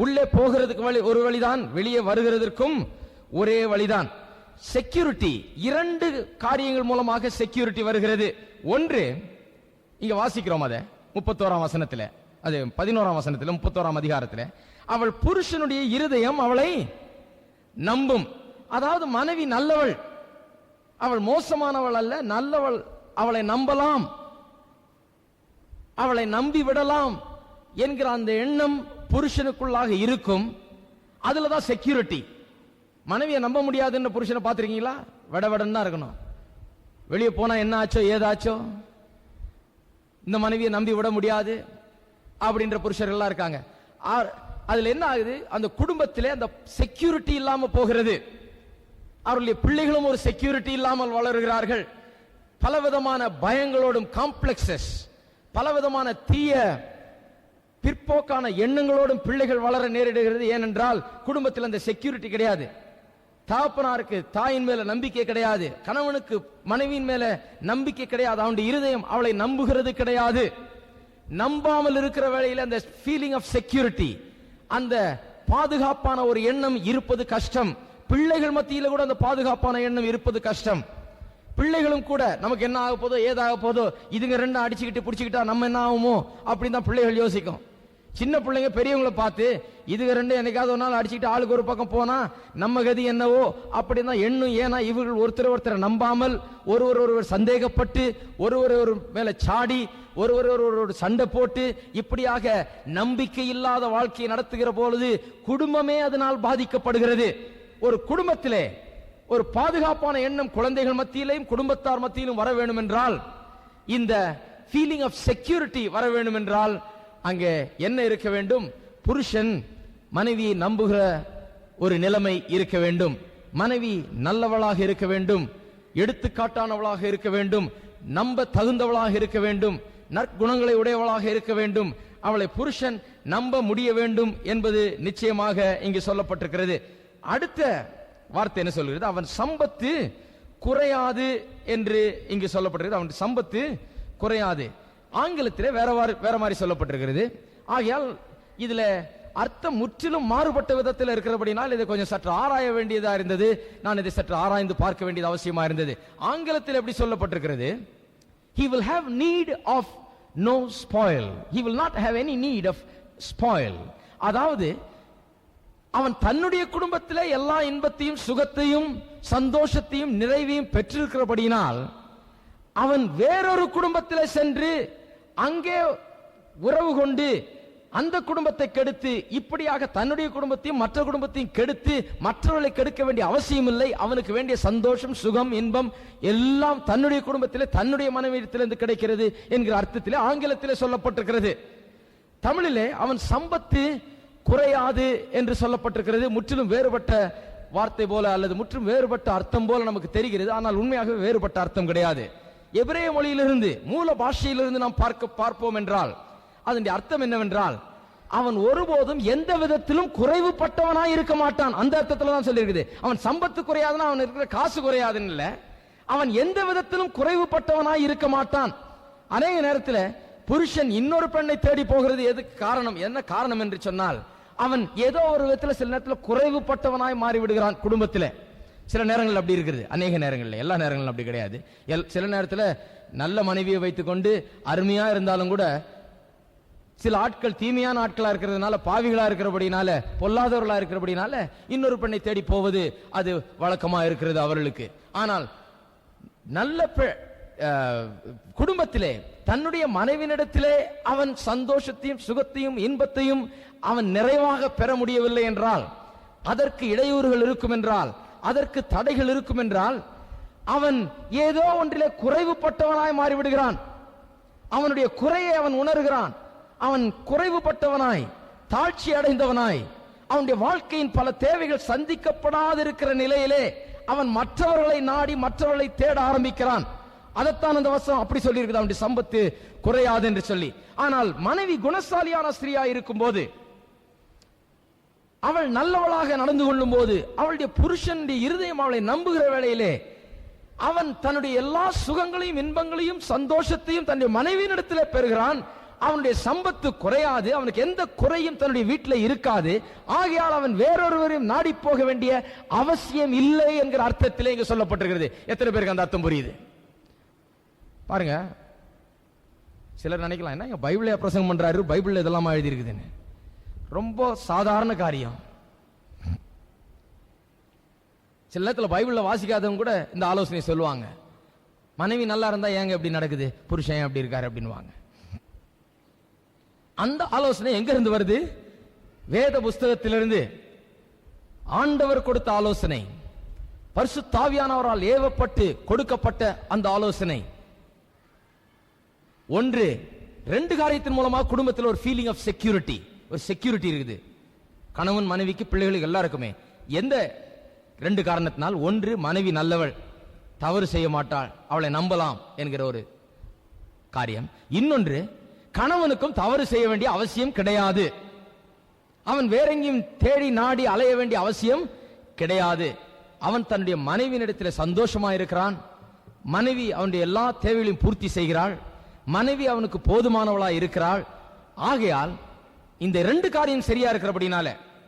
உள்ளே போகிறதுக்கு ஒரு வழிதான், வெளியே வருகிறதற்கும் ஒரே வழிதான். செக்யூரிட்டி, 2 காரியங்கள் மூலமாக செக்யூரிட்டி வருகிறது. ஒன்று, இங்க வாசிக்கிறோம், அதை 31ஆம் வசனத்தில், அது 11ஆம் வசனத்தில் 31ஆம் அதிகாரத்தில், அவள் புருஷனுடைய இருதயம் அவளை நம்பும். அதாவது மனைவி நல்லவள், அவள் மோசமானவள் அல்ல, நல்லவள். அவளை நம்பலாம், அவளை நம்பி விடலாம் என்கிற அந்த எண்ணம் புருஷனுக்குள்ளாக இருக்கும். அதுலதான் செக்யூரிட்டி. மனைவியை நம்ப முடியாதுன்னு புருஷனை பார்த்திருக்கீங்களா? விடவிடன்னு தான் இருக்கணும். வெளியே போனா என்ன ஆச்சோ ஏதாச்சோ இந்த மனைவியை நம்பி விட முடியாது அப்படின்ற புருஷர்கள்லாம் இருக்காங்க. அதுல என்ன ஆகுது, அந்த குடும்பத்திலே அந்த செக்யூரிட்டி இல்லாம போகிறது. அவருடைய பிள்ளைகளும் ஒரு செக்யூரிட்டி இல்லாமல் வளருகிறார்கள். பலவிதமான பயங்களோடும் காம்ப்ளெக்ஸஸ், பலவிதமான தீய பிற்போக்கான எண்ணங்களோடும் பிள்ளைகள் வளர நேரிடுகிறது. ஏனென்றால் குடும்பத்தில் அந்த செக்யூரிட்டி கிடையாது. தகப்பனாருக்கு தாயின் மேல நம்பிக்கை கிடையாது, கணவனுக்கு மனைவியின் மேல நம்பிக்கை கிடையாது, அவனுடைய இருதயம் அவளை நம்புகிறது கிடையாது. நம்பாமல் இருக்கிற வேளையில் அந்த ஃபீலிங் ஆஃப் செக்யூரிட்டி, அந்த பாதுகாப்பான ஒரு எண்ணம் இருப்பது கஷ்டம். பிள்ளைகள் மத்தியில் கூட அந்த பாதுகாப்பான எண்ணம் இருப்பது கஷ்டம். பிள்ளைகளும் கூட நமக்கு என்ன ஆக போதோ ஏதாக போதோ, இதுங்க ரெண்டும் அடிச்சுக்கிட்டு பிடிச்சிக்கிட்டா நம்ம என்ன ஆகுமோ அப்படின்னு தான் பிள்ளைகள் யோசிக்கும். சின்ன பிள்ளைங்க பெரியவங்களை பார்த்து இதுங்க ரெண்டு என்னைக்காவது ஒரு நாள் அடிச்சுக்கிட்டு ஆளுக்கு ஒரு பக்கம் போனா நம்ம கதி என்னவோ அப்படின்னு தான் எண்ணும். ஏன்னா இவர்கள் ஒருத்தரை நம்பாமல் ஒருவர் சந்தேகப்பட்டு ஒருவர் மேல சாடி ஒருவர் சண்டை போட்டு இப்படியாக நம்பிக்கை இல்லாத வாழ்க்கையை நடத்துகிற பொழுது குடும்பமே அதனால் பாதிக்கப்படுகிறது. ஒரு குடும்பத்திலே ஒரு பாதுகாப்பான எண்ணம் குழந்தைகள் மத்தியிலும் குடும்பத்தார் மத்தியிலும் வர வேண்டும் என்றால், இந்த ஃபீலிங் ஆஃப் செக்யூரிட்டி வர வேண்டும் என்றால் அங்கே என்ன இருக்க வேண்டும்? புருஷன் மனைவியை நம்புகிற ஒரு நிலைமை இருக்க வேண்டும். மனைவி நல்லவளாக இருக்க வேண்டும், எடுத்துக்காட்டானவளாக இருக்க வேண்டும், நம்ப தகுந்தவளாக இருக்க வேண்டும், நற்குணங்களை உடையவளாக இருக்க வேண்டும், அவளை புருஷன் நம்ப முடிய வேண்டும் என்பது நிச்சயமாக இங்கு சொல்லப்பட்டிருக்கிறது. அடுத்த வார்த்தை என்ன சொல்கிறது? அவன் சம்பத்து குறையாது என்று இங்கு சொல்லப்பட்டிருக்கிறது. அவன் சம்பத்து குறையாது. ஆங்கிலத்திலே வேற மாதிரி சொல்லப்பட்டிருக்கிறது. ஆகையால் இதுல அர்த்தம் முற்றிலும் மாறுபட்ட விதத்தில் இருக்கிறபடினால் இதை கொஞ்சம் சற்று ஆராய வேண்டியதா இருந்தது. நான் இதை சற்று ஆராய்ந்து பார்க்க வேண்டியது அவசியமா இருந்தது. ஆங்கிலத்தில் எப்படி சொல்லப்பட்டிருக்கிறது? He will have need of no spoil. He will not have any need of spoil. அதாவது அவன் தன்னுடைய குடும்பத்திலே எல்லா இன்பத்தையும் சுகத்தையும் சந்தோஷத்தையும் நிறைவையும் பெற்றிருக்கிறபடியினால் அவன் வேறொரு குடும்பத்திலே சென்று அங்கே உறவு கொண்டு அந்த குடும்பத்தை கெடுத்து இப்படியாக தன்னுடைய குடும்பத்தையும் மற்ற குடும்பத்தையும் கெடுத்து மற்றவர்களை கெடுக்க வேண்டிய அவசியம் இல்லை. அவனுக்கு வேண்டிய சந்தோஷம் சுகம் இன்பம் எல்லாம் தன்னுடைய குடும்பத்திலே தன்னுடைய மனைவியிடத்திலிருந்து கிடைக்கிறது என்கிற அர்த்தத்திலே ஆங்கிலத்திலே சொல்லப்பட்டிருக்கிறது. தமிழிலே அவன் சம்பத்து குறையாது என்று சொல்லப்பட்டிருக்கிறது. முற்றிலும் வேறுபட்ட வார்த்தை போல அல்லது முற்றிலும் வேறுபட்ட அர்த்தம் போல நமக்கு தெரிகிறது. ஆனால் உண்மையாகவே வேறுபட்ட அர்த்தம் கிடையாது. எபிரேய மொழியிலிருந்து மூல பாஷையிலிருந்து நாம் பார்ப்போம் என்றால் அதனுடைய அர்த்தம் என்னவென்றால், அவன் ஒருபோதும் எந்த விதத்திலும் குறைவுபட்டவனாய் இருக்க மாட்டான். அந்த அர்த்தத்தில் தான் சொல்லியிருக்குது. அவன் சம்பத்து குறையாதுன்னா அவன் இருக்கிற காசு குறையாதுன்னு இல்ல, அவன் எந்த விதத்திலும் குறைவுபட்டவனாய் இருக்க மாட்டான். அநேக நேரத்தில் புருஷன் இன்னொரு பெண்ணை தேடி போகிறது எதுக்கு காரணம்? என்ன காரணம் என்று சொன்னால், அவன் ஏதோ ஒரு விதத்தில் சில நேரத்தில் குறைவுபட்டவனாய் மாறி விடுகிறான் குடும்பத்தில். சில நேரங்கள் அப்படி இருக்கிறது, அநேக நேரங்களில், எல்லா நேரங்களும் அப்படி கிடையாது. சில நேரத்தில் நல்ல மனைவியை வைத்துக்கொண்டு அருமையா இருந்தாலும் கூட சில ஆட்கள் தீமையான ஆட்களா இருக்கிறதுனால, பாவிகளா இருக்கிறபடினால, பொல்லாதவர்களா இருக்கிறபடினால இன்னொரு பெண்ணை தேடி போவது அது வழக்கமா இருக்கிறது அவர்களுக்கு. ஆனால் நல்ல குடும்பத்திலே தன்னுடைய மனைவியிடத்திலே அவன் சந்தோஷத்தையும் சுகத்தையும் இன்பத்தையும் அவன் நிறைவாக பெற முடியவில்லை என்றால், அதற்கு இடையூறுகள் இருக்கும் என்றால், அதற்கு தடைகள் இருக்கும் என்றால், அவன் ஏதோ ஒன்றிலே குறைவுபட்டவனாய் மாறிவிடுகிறான். அவனுடைய குறையை அவன் உணர்கிறான். அவன் குறைவுபட்டவனாய் தாழ்ச்சி அடைந்தவனாய் அவனுடைய வாழ்க்கையின் பல தேவைகள் சந்திக்கப்படாதிருக்கிற நிலையிலே அவன் மற்றவர்களை நாடி மற்றவர்களை தேட ஆரம்பிக்கிறான். அதைத்தான் அந்த வசனம் அப்படி சொல்லி இருக்குது, அவனுடைய சம்பத்து குறையாது என்று சொல்லி. ஆனால் மனைவி குணசாலியான ஸ்திரீயா இருக்கும் போது, அவள் நல்லவளாக நடந்து கொள்ளும் போது, அவளுடைய புருஷனுடைய இருதயம் அவளை நம்புகிற வேளையிலே அவன் தன்னுடைய எல்லா சுகங்களையும் இன்பங்களையும் சந்தோஷத்தையும் தன்னுடைய மனைவியினிடத்திலே பெறுகிறான். அவனுடைய சம்பத்து குறையாது, அவனுக்கு எந்த குறையும் தன்னுடைய வீட்டில் இருக்காது. ஆகையால் அவன் வேறொருவரையும் நாடி போக வேண்டிய அவசியம் இல்லை என்கிற அர்த்தத்திலே இங்கு சொல்லப்பட்டிருக்கிறது. எத்தனை பேருக்கு அந்த அர்த்தம் புரியுது பாருங்க. சிலர் நினைக்கலாம், என்ன பைபிளே பிரசங்கம் பண்றாரு, பைபிள் இதெல்லாம் எழுதி இருக்குதுன்னு. ரொம்ப சாதாரண காரியம். சில நேரத்தில் பைபிள்ல வாசிக்காதவங்க கூட இந்த ஆலோசனை சொல்லுவாங்க. மனைவி நல்லா இருந்தா ஏங்க எப்படி நடக்குது, புருஷன் அப்படி இருக்காரு அப்படின்னுவாங்க. அந்த ஆலோசனை எங்க இருந்து வருது? வேத புஸ்தகத்திலிருந்து. ஆண்டவர் கொடுத்த ஆலோசனை, பரிசுத்த ஆவியானவரால் ஏவப்பட்டு கொடுக்கப்பட்ட அந்த ஆலோசனை. ஒன்று ரெண்டு காரியத்தின் மூலமா குடும்பத்தில் ஒரு ஃபீலிங் ஆஃப் செக்யூரிட்டி, ஒரு செக்யூரிட்டி இருக்குது. கணவன் மனைவிக்கு, பிள்ளைகளுக்கு எல்லாருக்குமே. எந்த ரெண்டு காரணத்தினால்? ஒன்று, மனைவி நல்லவள், தவறு செய்ய மாட்டாள், அவளை நம்பலாம் என்கிற ஒரு காரியம். இன்னொன்று, கணவனுக்கும் தவறு செய்ய வேண்டிய அவசியம் கிடையாது. அவன் வேற எங்கேயும் தேடி நாடி அலைய வேண்டிய அவசியம் கிடையாது. அவன் தன்னுடைய மனைவியினிடத்தில் சந்தோஷமா இருக்கிறான். மனைவி அவனுடைய எல்லா தேவைகளையும் பூர்த்தி செய்கிறாள். மனைவி அவனுக்கு போதுமானவளா இருக்கிறாள். ஆகையால் இந்த ரெண்டு காரியம் சரியா இருக்கிறபடினால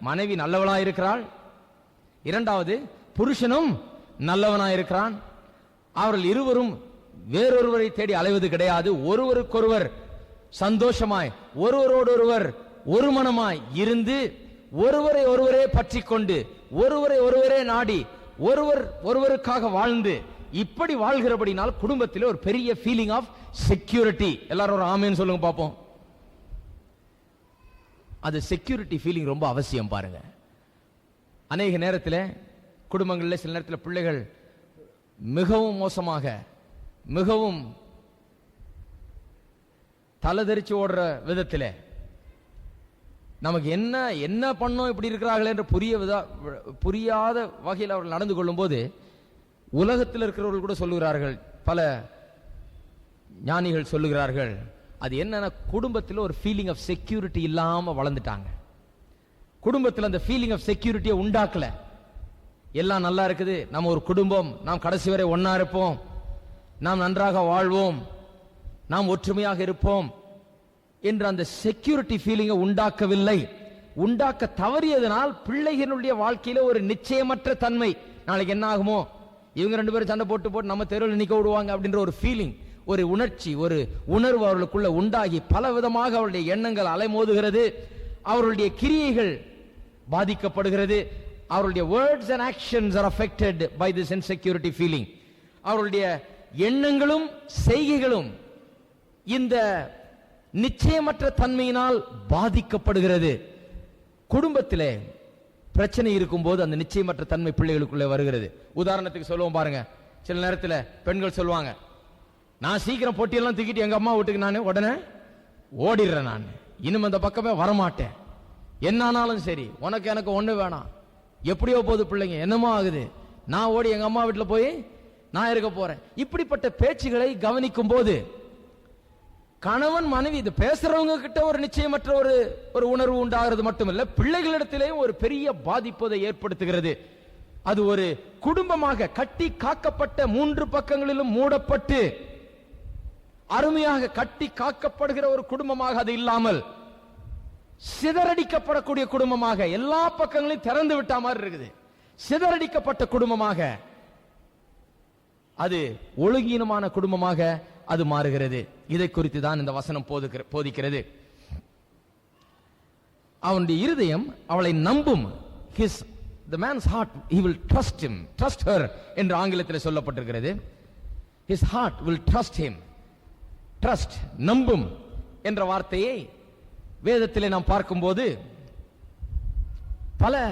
மனைவி நல்லவளா இருக்கிறாள். இரண்டாவது, புருஷனும் நல்லவனா இருக்கிறான். அவர்கள் இருவரும் வேறொருவரை தேடி அலைவது கிடையாது. ஒருவருக்கொருவர் சந்தோஷமாய், ஒருவரோடொருவர் ஒரு மனமாய் இருந்து, ஒருவரை ஒருவரே பற்றி கொண்டு, ஒருவரை ஒருவரே நாடி, ஒருவர் ஒருவருக்காக வாழ்ந்து, இப்படி வாழ்கிறபடினால் குடும்பத்தில் ஒரு பெரிய ஃபீலிங் ஆஃப் செக்யூரிட்டி. எல்லாரும் ஒரு ஆமேன்னு சொல்லுங்க பாப்போம். அது செக்யூரிட்டி ஃபீலிங் ரொம்ப அவசியம். பாருங்க, அநேக நேரத்தில் குடும்பங்களில் சில நேரத்தில் பிள்ளைகள் மிகவும் மோசமாக, மிகவும் தலைதெறிச்சு ஓடுற விதத்தில் நமக்கு என்ன என்ன பண்ணோம் இப்படி இருக்கிறார்கள் என்று புரியாத வகையில் அவர்கள் நடந்து கொள்ளும் போது உலகத்தில் இருக்கிறவர்கள் கூட சொல்லுகிறார்கள், பல ஞானிகள் சொல்லுகிறார்கள், அது என்னன்னா குடும்பத்தில் ஒரு ஃபீலிங் ஆஃப் செக்யூரிட்டி இல்லாம வளர்ந்துட்டாங்க. குடும்பத்தில் அந்த ஃபீலிங் ஆஃப் செக்யூரிட்டியை உண்டாக்கல. எல்லாம் நல்லா இருக்குது, நம்ம ஒரு குடும்பம், நாம் கடைசி வரை ஒன்னா இருப்போம், நாம் நன்றாக வாழ்வோம், நாம் ஒற்றுமையாக இருப்போம் என்ற அந்த செக்யூரிட்டி ஃபீலிங்கை உண்டாக்கவில்லை. உண்டாக்க தவறியதனால் பிள்ளைகளுடைய வாழ்க்கையில ஒரு நிச்சயமற்ற தன்மை, நாளைக்கு என்ன ஆகுமோ, இவங்க ரெண்டு பேரும் சண்டை போட்டு நம்ம தெருவில் நிக்க விடுவாங்க அப்படின்ற ஒரு ஃபீலிங், ஒரு உணர்ச்சி, ஒரு உணர்வு அவர்களுக்குள்ள உண்டாகி பல விதமாக அவருடைய எண்ணங்கள் அலைமோதுகிறது. அவர்களுடைய கிரியைகள் பாதிக்கப்படுகிறது. அவருடைய words and actions are affected by this insecurity feeling. அவருடைய எண்ணங்களும் செய்கைகளும் இந்த நிச்சயமற்ற தன்மையினால் பாதிக்கப்படுகிறது. குடும்பத்திலே பிரச்சனை இருக்கும்போது அந்த நிச்சயமற்ற தன்மை பிள்ளைகளுக்குள்ளே வருகிறது. உதாரணத்துக்கு சொல்லுவோம் பாருங்க, சில நேரத்தில் பெண்கள் சொல்லுவாங்க, நான் சீக்கிரம் பொட்டியெல்லாம் தூக்கிட்டு எங்க அம்மா வீட்டுக்கு நான் உடனே ஓடிடுறேன், நான் இன்னும் அந்த பக்கமே வரமாட்டேன், என்னானாலும் சரி, உனக்கு எனக்கு ஒண்ணு வேணாம், எப்படியோ போகுது பிள்ளைங்க, என்னமோ ஆகுது, நான் ஓடி எங்க அம்மா வீட்டில் போய் நான் இருக்க போறேன். இப்படிப்பட்ட பேச்சுகளை கவனிக்கும் போது கணவன் மனைவி இது பேசுறவங்க கிட்ட ஒரு நிச்சயமற்ற ஒரு உணர்வு உண்டாகிறது மட்டுமல்ல, பிள்ளைகளிடத்திலேயும் ஒரு பெரிய பாதிப்பை ஏற்படுத்துகிறது. அது ஒரு குடும்பமாக கட்டி காக்கப்பட்ட, மூன்று பக்கங்களிலும் மூடப்பட்டு அருமையாக கட்டி காக்கப்படுகிற ஒரு குடும்பமாக அது இல்லாமல் சிதறடிக்கப்படக்கூடிய குடும்பமாக, எல்லா பக்கங்களையும் திறந்து விட்ட மாதிரி இருக்குது, சிதறடிக்கப்பட்ட குடும்பமாக, அது ஒழுங்கீனமான குடும்பமாக அது மாறுகிறது. இதை குறித்து தான் இந்த வசனம் போதிக்கிறது. அவனுடைய இருதயம் அவளை நம்பும். The man's heart, he will trust her என்று ஆங்கிலத்தில் சொல்லப்பட்டிருக்கிறது. His heart will trust him. Trust, நம்பும் என்ற வார்த்தையை வேதத்திலே நாம் பார்க்கும்போது பல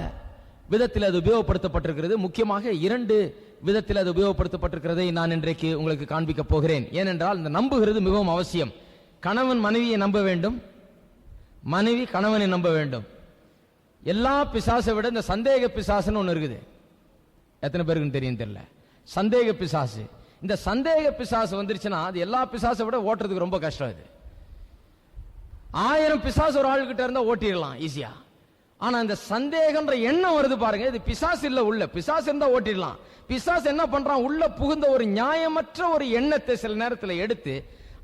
விதத்தில் அது உபயோகப்படுத்தப்பட்டிருக்கிறது. முக்கியமாக இரண்டு விதத்தில் அது உபயோகப்படுத்தப்பட்டிருக்கிறதை நான் இன்றைக்கு உங்களுக்கு காண்பிக்க போகிறேன். ஏனென்றால் இந்த நம்புகிறது மிகவும் அவசியம். கணவன் மனைவியை நம்ப வேண்டும், மனைவி கணவனை நம்ப வேண்டும். எல்லா பிசாசை விட இந்த சந்தேக பிசாசுன்னு ஒன்று இருக்குது. எத்தனை பேருக்கு தெரியும் தெரியல, சந்தேக பிசாசு. இந்த சந்தேக பிசாசு வந்துருச்சுன்னா அது எல்லா பிசாசை விட ஓட்டுறதுக்கு ரொம்ப கஷ்டம். இது 1000 பிசாசு ஒரு ஆள் கிட்ட இருந்தா ஓட்டிடலாம் ஈஸியா. ஆனா இந்த சந்தேகம்ன்ற எண்ணம் வருது பாருங்க, இது பிசாசு இல்ல, உள்ள பிசாசு இருந்தா ஓட்டிடலாம். பிசாசு என்ன பண்றான், உள்ள புகுந்த ஒரு நியாயமற்ற ஒரு எண்ணத்தை சில நேரத்தில் எடுத்து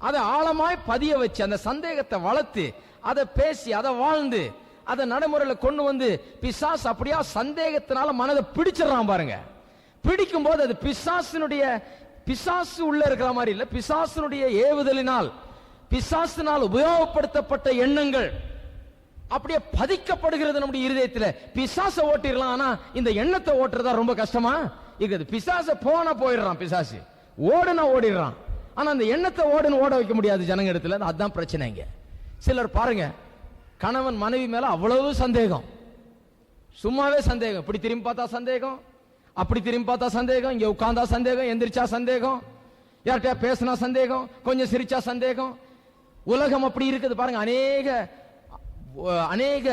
அதை ஆழமாய் பதிய வச்சு அந்த சந்தேகத்தை வளர்த்து அதை பேசி அதை வாழ்ந்து அதை நடைமுறையில் கொண்டு வந்து பிசாசு அப்படியா சந்தேகத்தினால மனதை பிடிச்சிடறான் பாருங்க. பிடிக்கும் போது அது பிசாசு உள்ள இருக்கிற மாதிரி இல்ல, பிசாசுனுடைய ஏவுதலினால், பிசாசினால் உபயோகப்படுத்தப்பட்ட எண்ணங்கள் அப்படியே பதிக்கப்படுகிறது நம்முடைய இருதயத்தில். பிசாசை ஓட்டிடலாம், ஆனா இந்த எண்ணத்தை ஓட்டுறதா ரொம்ப கஷ்டமா இருக்குது. பிசாசை போனா போயிடுறான், பிசாசு ஓடுனா ஓடிடுறான், ஆனா அந்த எண்ணத்தை ஓட வைக்க முடியாது ஜனங்க இடத்துல. அதுதான் பிரச்சனைங்க. சிலர் பாருங்க, கணவன் மனைவி மேல அவ்வளவு சந்தேகம், சும்மாவே சந்தேகம், இப்படி திரும்பி பார்த்தா சந்தேகம், அப்படி திரும்பி பார்த்தா சந்தேகம், இங்க உட்கார்ந்தா சந்தேகம், எந்திரிச்சா சந்தேகம், யார்கிட்ட பேசினா சந்தேகம், கொஞ்சம் சிரிச்சா சந்தேகம், உலகம் அப்படி இருக்குது பாருங்க. அநேக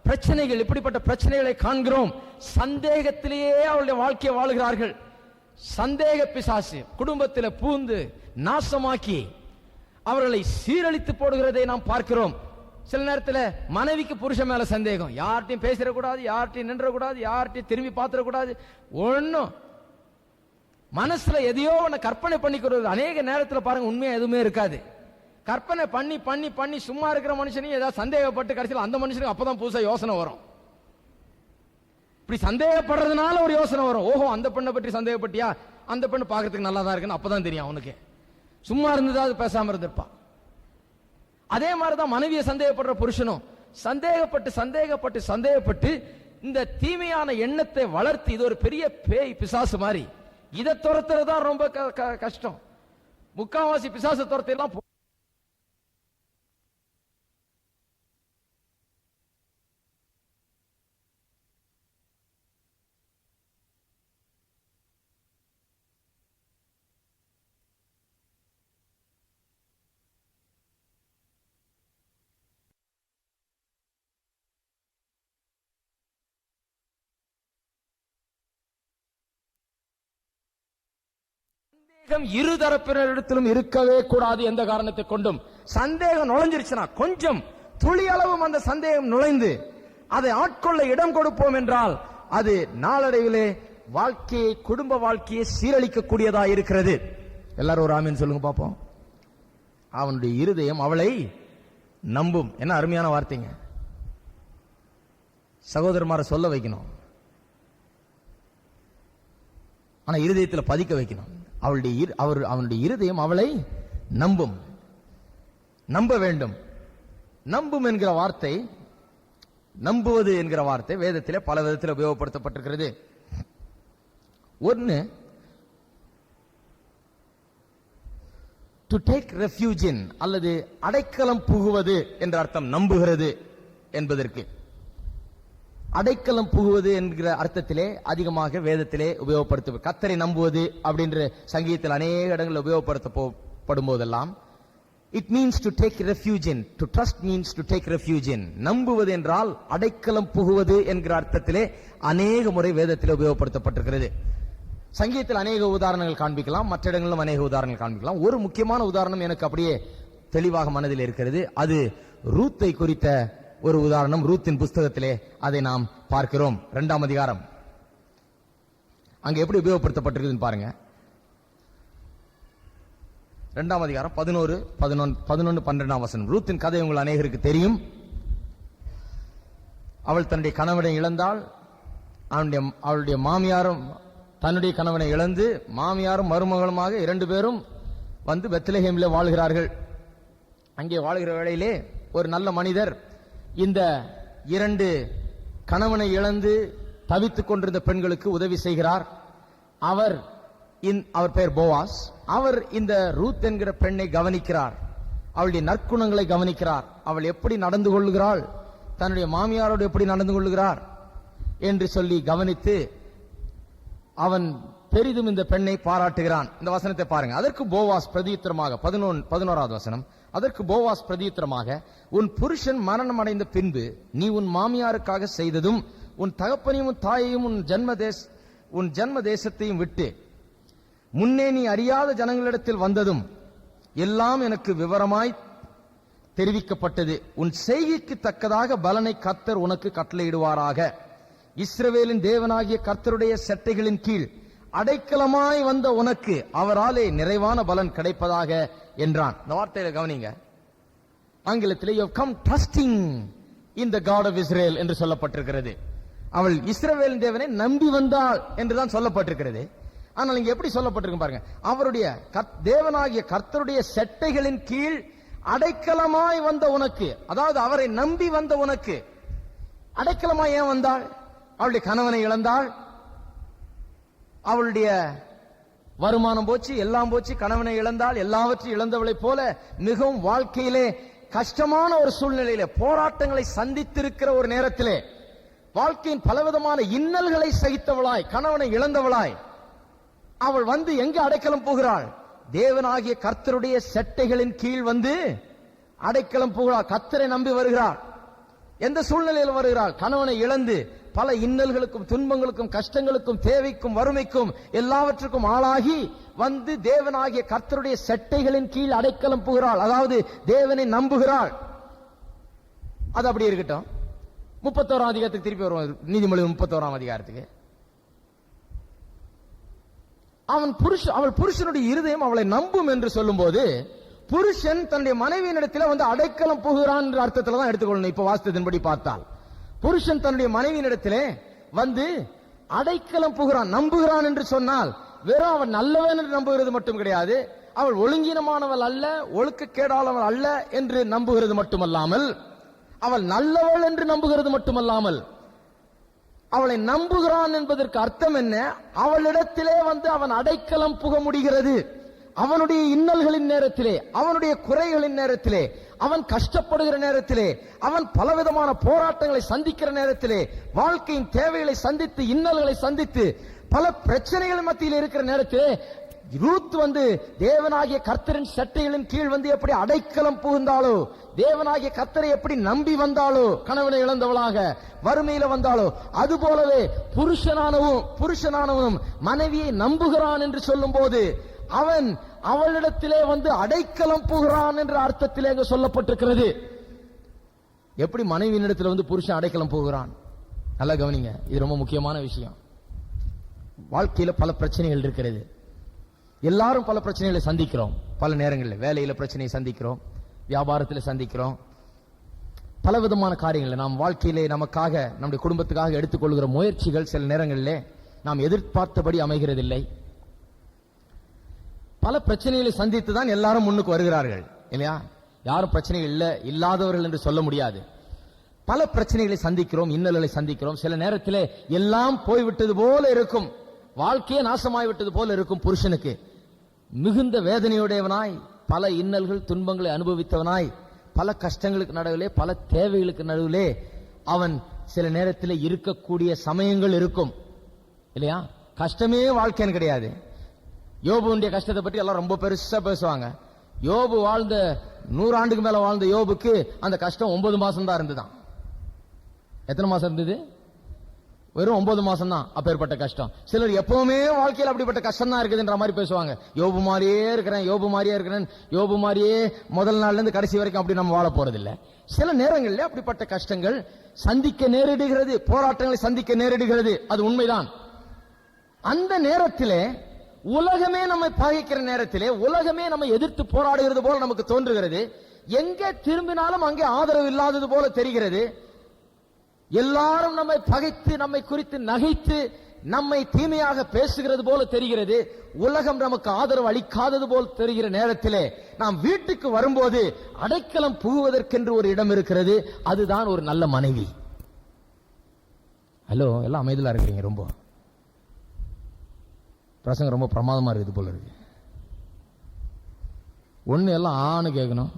பிரச்சனைகள், இப்படிப்பட்ட பிரச்சனைகளை காண்கிறோம். சந்தேகத்திலேயே அவருடைய வாழ்க்கையை வாழுகிறார்கள். சந்தேக பிசாசு குடும்பத்தில் பூந்து நாசமாக்கி அவர்களை சீரழித்து போடுகிறதை நாம் பார்க்கிறோம். சில நேரத்தில் மனைவிக்கு புருஷன் மேல சந்தேகம், யார்ட்டையும் பேசிடக்கூடாது, யார்ட்டையும் நின்றக்கூடாது, யார்ட்டையும் திரும்பி பார்த்துடக்கூடாது, ஒன்னும் மனசுல எதையோ ஒன்று கற்பனை பண்ணிக்கிறது. அநேக நேரத்தில் பாருங்க உண்மையா எதுவுமே இருக்காது. கற்பனை பண்ணி பண்ணி பண்ணி சும்மா இருக்கிற மனுஷனையும் ஏதாவது சந்தேகப்பட்டு கடைசியில் அந்த மனுஷனுக்கு அப்பதான் புதுசா யோசனை வரும். இப்படி சந்தேகப்படுறதுனால ஒரு யோசனை வரும். ஓஹோ, அந்த பெண்ணை பற்றி சந்தேகப்பட்டியா, அந்த பெண்ணு பார்க்கறதுக்கு நல்லா தான் இருக்குன்னு அப்பதான் தெரியும் அவனுக்கு. சும்மா இருந்ததா அது பேசாம இருந்திருப்பான். அதே மாதிரிதான் மனைவியை சந்தேகப்படுற புருஷனும் சந்தேகப்பட்டு சந்தேகப்பட்டு சந்தேகப்பட்டு இந்த தீமையான எண்ணத்தை வளர்த்து இது ஒரு பெரிய பேய் பிசாசு மாதிரி. இதை துரத்துறதுதான் ரொம்ப கஷ்டம். முக்காவாசி பிசாசு துரத்தெல்லாம் இரு தரப்பினரிடத்திலும் இருக்கவே கூடாது. எந்த காரணத்தை கொண்டும் சந்தேகம் நுழைஞ்சிருச்சுன்னா, கொஞ்சம் துளி அளவும் அந்த சந்தேகம் நுழைந்து அதை ஆட்கொள்ள இடம் கொடுப்போம் என்றால் அது நாளடைவிலே வாழ்க்கையை, குடும்ப வாழ்க்கையை சீரழிக்கக்கூடியதா இருக்கிறது. எல்லாரும் ஒரு ஆமீன் சொல்லுங்க பாப்போம். அவனுடைய இருதயம் அவளை நம்பும். என்ன அருமையான வார்த்தைங்க. சகோதரமார சொல்ல வைக்கணும், ஆனா இருதயத்தில் பதிக்க வைக்கணும். அவனுடைய இருதயம் அவளை நம்பும். நம்ப வேண்டும். நம்பும் என்கிற வார்த்தை, நம்புவது என்கிற வார்த்தை வேதத்திலே பல விதத்தில் உபயோகப்படுத்தப்பட்டிருக்கிறது. ஒன்னு, டு டேக் ரெஃப்யூஜ் இன், அல்லது அடைக்கலம் புகுவது என்ற அர்த்தம் நம்புகிறது என்பதற்கு. அடைக்கலம் புகுவது என்கிற அர்த்தத்திலே அதிகமாக வேதத்திலே உபயோகப்படுத்த, கர்த்தரை நம்புவது அப்படின்ற சங்கீதத்தில் அநேக இடங்களில் உபயோகப்படுத்தப்படும் போதெல்லாம் it means to take refuge in. To trust means to take refuge இன். நம்புவது என்றால் அடைக்கலம் புகுவது என்கிற அர்த்தத்திலே அநேக முறை வேதத்திலே உபயோகப்படுத்தப்பட்டிருக்கிறது. சங்கீதத்தில் அநேக உதாரணங்கள் காண்பிக்கலாம், மற்ற இடங்களிலும் அநேக உதாரணங்கள் காண்பிக்கலாம். ஒரு முக்கியமான உதாரணம் எனக்கு அப்படியே தெளிவாக மனதில் இருக்கிறது. அது ரூத்தை குறித்த ஒரு உதாரணம். ரூத்தின் புஸ்தகத்திலே அதை நாம் பார்க்கிறோம். 2ஆம் அதிகாரம் அங்க எப்படி உபயோகப்படுத்தப்பட்டிருக்குன்னு பாருங்க. 2ஆம் அதிகாரம் 11, 12ஆம் வசனம். ரூத்தின் கதை உங்கள் அநேகருக்கு தெரியும். அவள் தன்னுடைய கணவனை இழந்தாள். அவளுடைய மாமியாரும் தன்னுடைய கணவனை இழந்து, மாமியாரும் மருமகளுமாக 2 பேரும் வந்து பெத்லெஹேமிலே வாழ்கிறார்கள். அங்கே வாழ்கிற வேளையிலே ஒரு நல்ல மனிதர் இந்த 2 கணவனை இழந்து தவித்துக் கொண்டிருந்த பெண்களுக்கு உதவி செய்கிறார். அவர் பெயர் போவாஸ். அவர் இந்த ரூத் என்கிற பெண்ணை கவனிக்கிறார். அவளுடைய நற்குணங்களை கவனிக்கிறார். அவள் எப்படி நடந்து கொள்கிறாள், தன்னுடைய மாமியாரோடு எப்படி நடந்து கொள்கிறார் என்று சொல்லி கவனித்து அவன் பெரிதும் இந்த பெண்ணை பாராட்டுகிறான். இந்த வசனத்தை பாருங்க. அதற்கு போவாஸ் பிரதியுத்தரமாக, 11ஆவது வசனம். அதற்கு போவாஸ் பிரதியுத்தரமாக, உன் புருஷன் மரணம் அடைந்த பின்பு நீ உன் மாமியாருக்காக செய்ததும், உன் தகப்பனையும் தாயையும் உன் ஜன்ம தேசத்தையும் விட்டு முன்னே நீ அறியாத ஜனங்களிடத்தில் வந்ததும் எல்லாம் எனக்கு விவரமாய் தெரிவிக்கப்பட்டது. உன் செய்கைக்கு தக்கதாக பலனை கர்த்தர் உனக்கு கட்டளையிடுவாராக. இஸ்ரவேலின் தேவனாகிய கர்த்தருடைய செட்டைகளின் கீழ் அடைக்கலமாய் வந்த உனக்கு அவராலே நிறைவான பலன் கிடைப்பதாக என்றான். இந்த வார்த்தையில கவனிங்க. ஆங்கிலத்தில் you have come trusting in the God of Israel என்று சொல்லப்பட்டிருக்கிறது. அவள் இஸ்ரவேலின் தேவனை நம்பி வந்தாள் என்றுதான் சொல்லப்பட்டிருக்கிறது. ஆனால் இங்க எப்படி சொல்லப்பட்டிருக்கு பாருங்க. அவருடைய தேவனாகிய கர்த்தருடைய செட்டைகளின் கீழ் அடைக்கலமாய் வந்த உனக்கு, அதாவது அவரை நம்பி வந்த உனக்கு. அடைக்கலமாய் ஏன் வந்தாள்? அவளுடைய கணவனை இழந்தாள், அவளுடைய வருமானம் போச்சு, எல்லாம் போச்சு, கணவனை இழந்தாள், எல்லாவற்றையும் இழந்தவளை போல மிகவும் வாழ்க்கையிலே கஷ்டமான ஒரு சூழ்நிலையில போராட்டங்களை சந்தித்திருக்கிற ஒரு நேரத்திலே, வாழ்க்கையின் பலவிதமான இன்னல்களை சகித்தவளாய், கணவனை இழந்தவளாய் அவள் வந்து எங்க அடைக்கலம் போகிறாள்? தேவனாகிய கர்த்தருடைய செட்டைகளின் கீழ் வந்து அடைக்கலம் புகுகிறாள். கர்த்தரை நம்பி வருகிறாள். எந்த சூழ்நிலையில் வருகிறாள்? கணவனை இழந்து பல இன்னல்களுக்கும் துன்பங்களுக்கும் கஷ்டங்களுக்கும் தேவைக்கும் வறுமைக்கும் எல்லாவற்றுக்கும் ஆளாகி வந்து தேவனாகிய கர்த்தருடைய செட்டைகளின் கீழ் அடைக்கலம் புகுகிறாள். அதாவது தேவனை நம்புகிறாள். அது அப்படி இருக்கட்டும். 31ஆம் அதிகாரத்துக்கு திருப்பி வருவோம். நீதிமொழிகள் 31ஆம் அதிகாரத்துக்கு. அவள் புருஷனுடைய இருதயம் அவளை நம்பும் என்று சொல்லும் போது, புருஷன் தன்னுடைய மனைவியினிடத்தில் வந்து அடைக்கலம் புகுகிறான் என்ற அர்த்தத்தில் தான் எடுத்துக்கொள்ளணும். இப்ப வாஸ்தவத்தின்படி பார்த்தால் புருஷன் தன்னுடைய மனைவியினிடத்திலே வந்து அடைக்கலம் புகுகிறான், நம்புகிறான் என்று சொன்னால் வெறும் அவன் நல்லவன் என்று நம்புகிறது மட்டும் கிடையாது, அவள் ஒழுங்கீனமானவள் அல்ல, ஒழுக்கக்கேடாளவள் அல்ல என்று நம்புகிறது மட்டுமல்லாமல், அவள் நல்லவள் என்று நம்புகிறது மட்டுமல்லாமல், அவளை நம்புகிறான் என்பதற்கு அர்த்தம் என்ன? அவளிடத்திலே வந்து அவன் அடைக்கலம் புக முடிகிறது. அவனுடைய இன்னல்களின் நேரத்திலே, அவனுடைய குறைகளின் நேரத்திலே, அவன் கஷ்டப்படுகிற நேரத்திலே, அவன் பலவிதமான போராட்டங்களை சந்திக்கிற நேரத்திலே, வாழ்க்கையின் தேவைகளை சந்தித்து இன்னல்களை சந்தித்து பல பிரச்சனைகள் மத்தியில் இருக்கிற நேரத்திலே ரூத் வந்து தேவனாகிய கர்த்தரின் சட்டைகளின் கீழ் வந்து எப்படி அடைக்கலம் புகுந்தாளோ, தேவனாகிய கர்த்தரை எப்படி நம்பி வந்தாளோ, கணவனை இழந்தவளாக வறுமையில வந்தாளோ, அது போலவே புருஷனானவனும் மனைவியை நம்புகிறான் என்று சொல்லும் போது அவன் அவளிடத்திலே வந்து அடைக்கலம் புகுகிறான் என்ற அர்த்தத்திலே அங்கு சொல்லப்பட்டிருக்கிறது. எப்படி மனைவியினிடத்தில் வந்து புருஷன் அடைக்கலம் புகுகிறான்? நல்லா கவனிங்க, இது ரொம்ப முக்கியமான விஷயம். வாழ்க்கையில பல பிரச்சனைகள் இருக்கிறது. எல்லாரும் பல பிரச்சனைகளை சந்திக்கிறோம். பல நேரங்களில் வேலையில பிரச்சனையை சந்திக்கிறோம், வியாபாரத்தில் சந்திக்கிறோம், பல விதமான காரியங்கள் நாம் வாழ்க்கையிலே நமக்காக நம்முடைய குடும்பத்துக்காக எடுத்துக்கொள்கிற முயற்சிகள் சில நேரங்களிலே நாம் எதிர்பார்த்தபடி அமைகிறதில்லை. பல பிரச்சனைகளை சந்தித்து தான் எல்லாரும் முன்னுக்கு வருகிறார்கள் இல்லையா? யாரும் பிரச்சனைகள் இல்லாதவர்கள் என்று சொல்ல முடியாது. பல பிரச்சனைகளை சந்திக்கிறோம், இன்னல்களை சந்திக்கிறோம். சில நேரத்திலே எல்லாம் போய்விட்டது போல இருக்கும், வாழ்க்கையே நாசமாய்விட்டது போல இருக்கும். புருஷனுக்கு மிகுந்த வேதனையுடையவனாய், பல இன்னல்கள் துன்பங்களை அனுபவித்தவனாய், பல கஷ்டங்களுக்கு நடுவிலே, பல தேவைகளுக்கு நடுவிலே அவன் சில நேரத்தில் இருக்கக்கூடிய சமயங்கள் இருக்கும் இல்லையா? கஷ்டமே வாழ்க்கைன்னு கிடையாது. யோபுடைய கஷ்டத்தை பற்றி எல்லாம் ரொம்ப பெருசா பேசுவாங்க. யோபு வாழ்ந்த 100 ஆண்டுக்கு மேல வாழ்ந்த யோபுக்கு அந்த கஷ்டம் 9 மாசம் தான் இருந்துதான். எத்தனை மாசம் இருந்தது? வெறும் 9 மாசம் தான் அப்பேற்பட்ட கஷ்டம். சிலர் எப்பவுமே வாழ்க்கையில் அப்படிப்பட்ட கஷ்டம் தான் இருக்குதுன்ற மாதிரி பேசுவாங்க. யோபு மாதிரியே இருக்கிறேன், யோபு மாதிரியே இருக்கிறேன், யோபு மாதிரியே முதல் நாள்ல இருந்து கடைசி வரைக்கும் அப்படி நம்ம வாழ போறதில்லை. சில நேரங்களில் அப்படிப்பட்ட கஷ்டங்கள் சந்திக்க நேரிடுகிறது, போராட்டங்களை சந்திக்க நேரிடுகிறது, அது உண்மைதான். அந்த நேரத்திலே உலகமே நம்மை பகைக்கிற நேரத்திலே, உலகமே நம்மை எதிர்த்து போராடுகிறது போல நமக்கு தோன்றுகிறது. எங்கே திரும்பினாலும் அங்கே ஆதரவு இல்லாதது போல தெரிகிறது. எல்லாரும் நம்மை பகைத்து, நம்மை குறித்து நகைத்து, நம்மை தீமையாக பேசுகிறது போல தெரிகிறது. உலகம் நமக்கு ஆதரவு அளிக்காதது போல் தெரிகிற நேரத்திலே நாம் வீட்டுக்கு வரும்போது அடைக்கலம் புகுவதற்கென்று ஒரு இடம் இருக்கிறது. அதுதான் ஒரு நல்ல மனைவி. ஹலோ, எல்லாம் அமைதியா இருக்கிறீங்க. ரொம்ப பிரசங்க ரொம்ப பிரமாதமா இருக்குது போல இருக்கு. ஒண்ணு எல்லாம் ஆணு கேட்கணும்,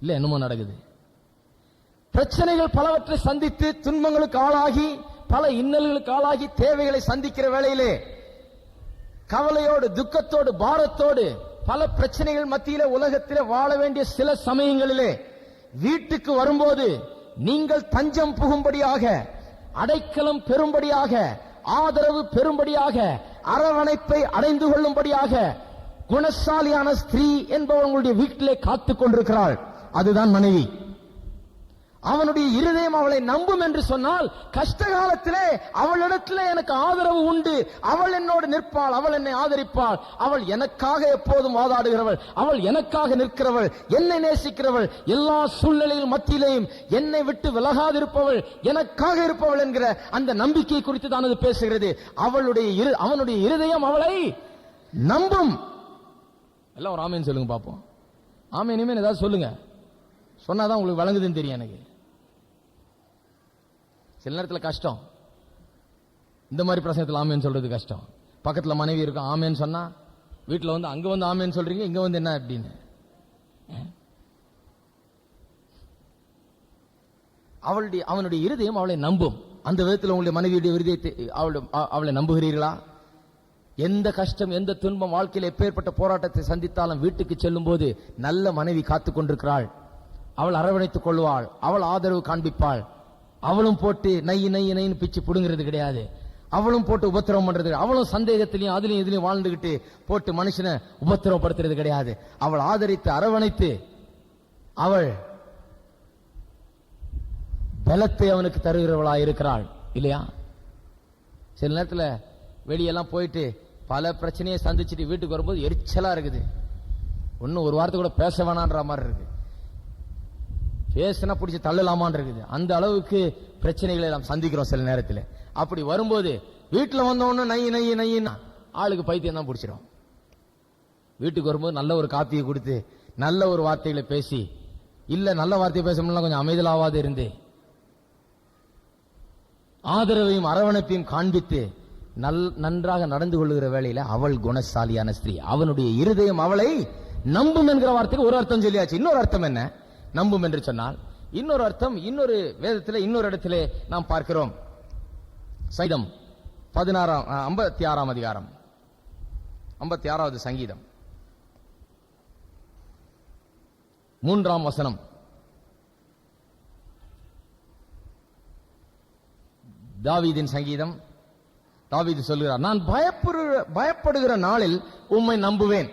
இல்ல என்னமோ நடக்குது. பிரச்சனைகள் பலவற்றை சந்தித்து துன்பங்களுக்கு ஆளாகி, பல இன்னல்களுக்கு ஆளாகி, தேவைகளை சந்திக்கிற வேளையிலே கவலையோடு, துக்கத்தோடு, பாரத்தோடு, பல பிரச்சனைகள் மத்தியிலே உலகத்திலே வாழ வேண்டிய சில சமயங்களிலே வீட்டுக்கு வரும்போது நீங்கள் தஞ்சம் புகும்படியாக, அடைக்கலம் பெறும்படியாக, ஆதரவு பெறும்படியாக, அரவணைப்பை அடைந்து கொள்ளும்படியாக குணசாலியான ஸ்திரீ என்பவர் உங்களுடைய வீட்டிலே காத்துக் கொண்டிருக்கிறாள். அதுதான் மனைவி. அவனுடைய இருதயம் அவளை நம்பும் என்று சொன்னால், கஷ்ட காலத்திலே அவளிடத்திலே எனக்கு ஆதரவு உண்டு, அவள் என்னோடு நிற்பாள், அவள் என்னை ஆதரிப்பாள், அவள் எனக்காக எப்போதும் வாதாடுகிறவள், அவள் எனக்காக நிற்கிறவள், என்னை நேசிக்கிறவள், எல்லா சூழ்நிலையில் மத்தியிலேயும் என்னை விட்டு விலகாதிருப்பவள், எனக்காக இருப்பவள் என்கிற அந்த நம்பிக்கை குறித்து தான் அது பேசுகிறது. அவனுடைய இருதயம் அவளை நம்பும். எல்லாம் ஒரு ஆமேன் சொல்லுங்க பாப்போம். ஆமேன் ஏதாவது சொல்லுங்க, சொன்னாதான் உங்களுக்கு வழங்குதுன்னு தெரியும். எனக்கு சில நேரத்தில் கஷ்டம், இந்த மாதிரி பிரசங்கத்தில் ஆமேன்னு சொல்றது கஷ்டம். பக்கத்துல மனைவி இருக்கும், ஆமேன்னு சொன்னா வீட்டில் வந்து அங்க வந்து ஆமேன்னு சொல்றீங்க, இங்க வந்து என்ன அப்படின்னு. அவனுடைய இருதயம் அவளை நம்பும். அந்த விதத்தில் உங்களுடைய மனைவியுடைய இருதயத்தை அவளை நம்புகிறீர்களா? எந்த கஷ்டம், எந்த துன்பம், வாழ்க்கையில் எப்பேற்பட்ட போராட்டத்தை சந்தித்தாலும் வீட்டுக்கு செல்லும் போது நல்ல மனைவி காத்துக் கொண்டிருக்கிறாள். அவள் அரவணைத்துக் கொள்வாள், அவள் ஆதரவு காண்பிப்பாள். அவளும் போட்டு நைய நைய நைன்னு பிச்சு புடுங்கிறது கிடையாது. அவளும் போட்டு உபத்திரவம் பண்றது, அவளும் சந்தேகத்திலையும் அதுலயும் இதுலயும் வாழ்ந்துகிட்டு போட்டு மனுஷனை உபத்திரவப்படுத்துறது கிடையாது. அவள் ஆதரித்து அரவணைத்து அவள் பலத்தை அவனுக்கு தருகிறவளாய் இருக்கிறாள் இல்லையா? சில நேரத்தில் வெளியெல்லாம் போயிட்டு பல பிரச்சனையை சந்திச்சுட்டு வீட்டுக்கு வரும்போது எரிச்சலா இருக்குது. ஒன்னும் ஒரு வாரத்தை கூட பேச வேணான்ற மாதிரி இருக்கு. பேசினா பிடிச்சி தள்ளலாமான் இருக்குது. அந்த அளவுக்கு பிரச்சனைகளை நாம் சந்திக்கிறோம் சில நேரத்தில். அப்படி வரும்போது வீட்டில் வந்தவொன்னு நைய நைய நையின்னா ஆளுக்கு பைத்தியம் தான் பிடிச்சிடும். வீட்டுக்கு வரும்போது நல்ல ஒரு காப்பியை கொடுத்து நல்ல ஒரு வார்த்தைகளை பேசி, இல்ல நல்ல வார்த்தையை பேசணும்னா கொஞ்சம் அமைதலாவாது இருந்து ஆதரவையும் அரவணைப்பையும் காண்பித்து நன்றாக நடந்து கொள்ளுகிற வேளையில அவள் குணசாலியான ஸ்திரீ. அவனுடைய இருதயம் அவளை நம்பும் என்கிற வார்த்தைக்கு ஒரு அர்த்தம் சொல்லியாச்சு. இன்னொரு அர்த்தம் என்ன? நம்பும் என்று சொன்னால் இன்னொரு அர்த்தம் இன்னொரு வேதத்தில் இன்னொரு இடத்திலே நாம் பார்க்கிறோம். சங்கீதம் 56ஆம் அதிகாரம் 56வது சங்கீதம் 3ஆம் வசனம். தாவீதின் சங்கீதம். தாவீது சொல்கிறார், நான் பயப்படுகிற நாளில் உம்மை நம்புவேன்.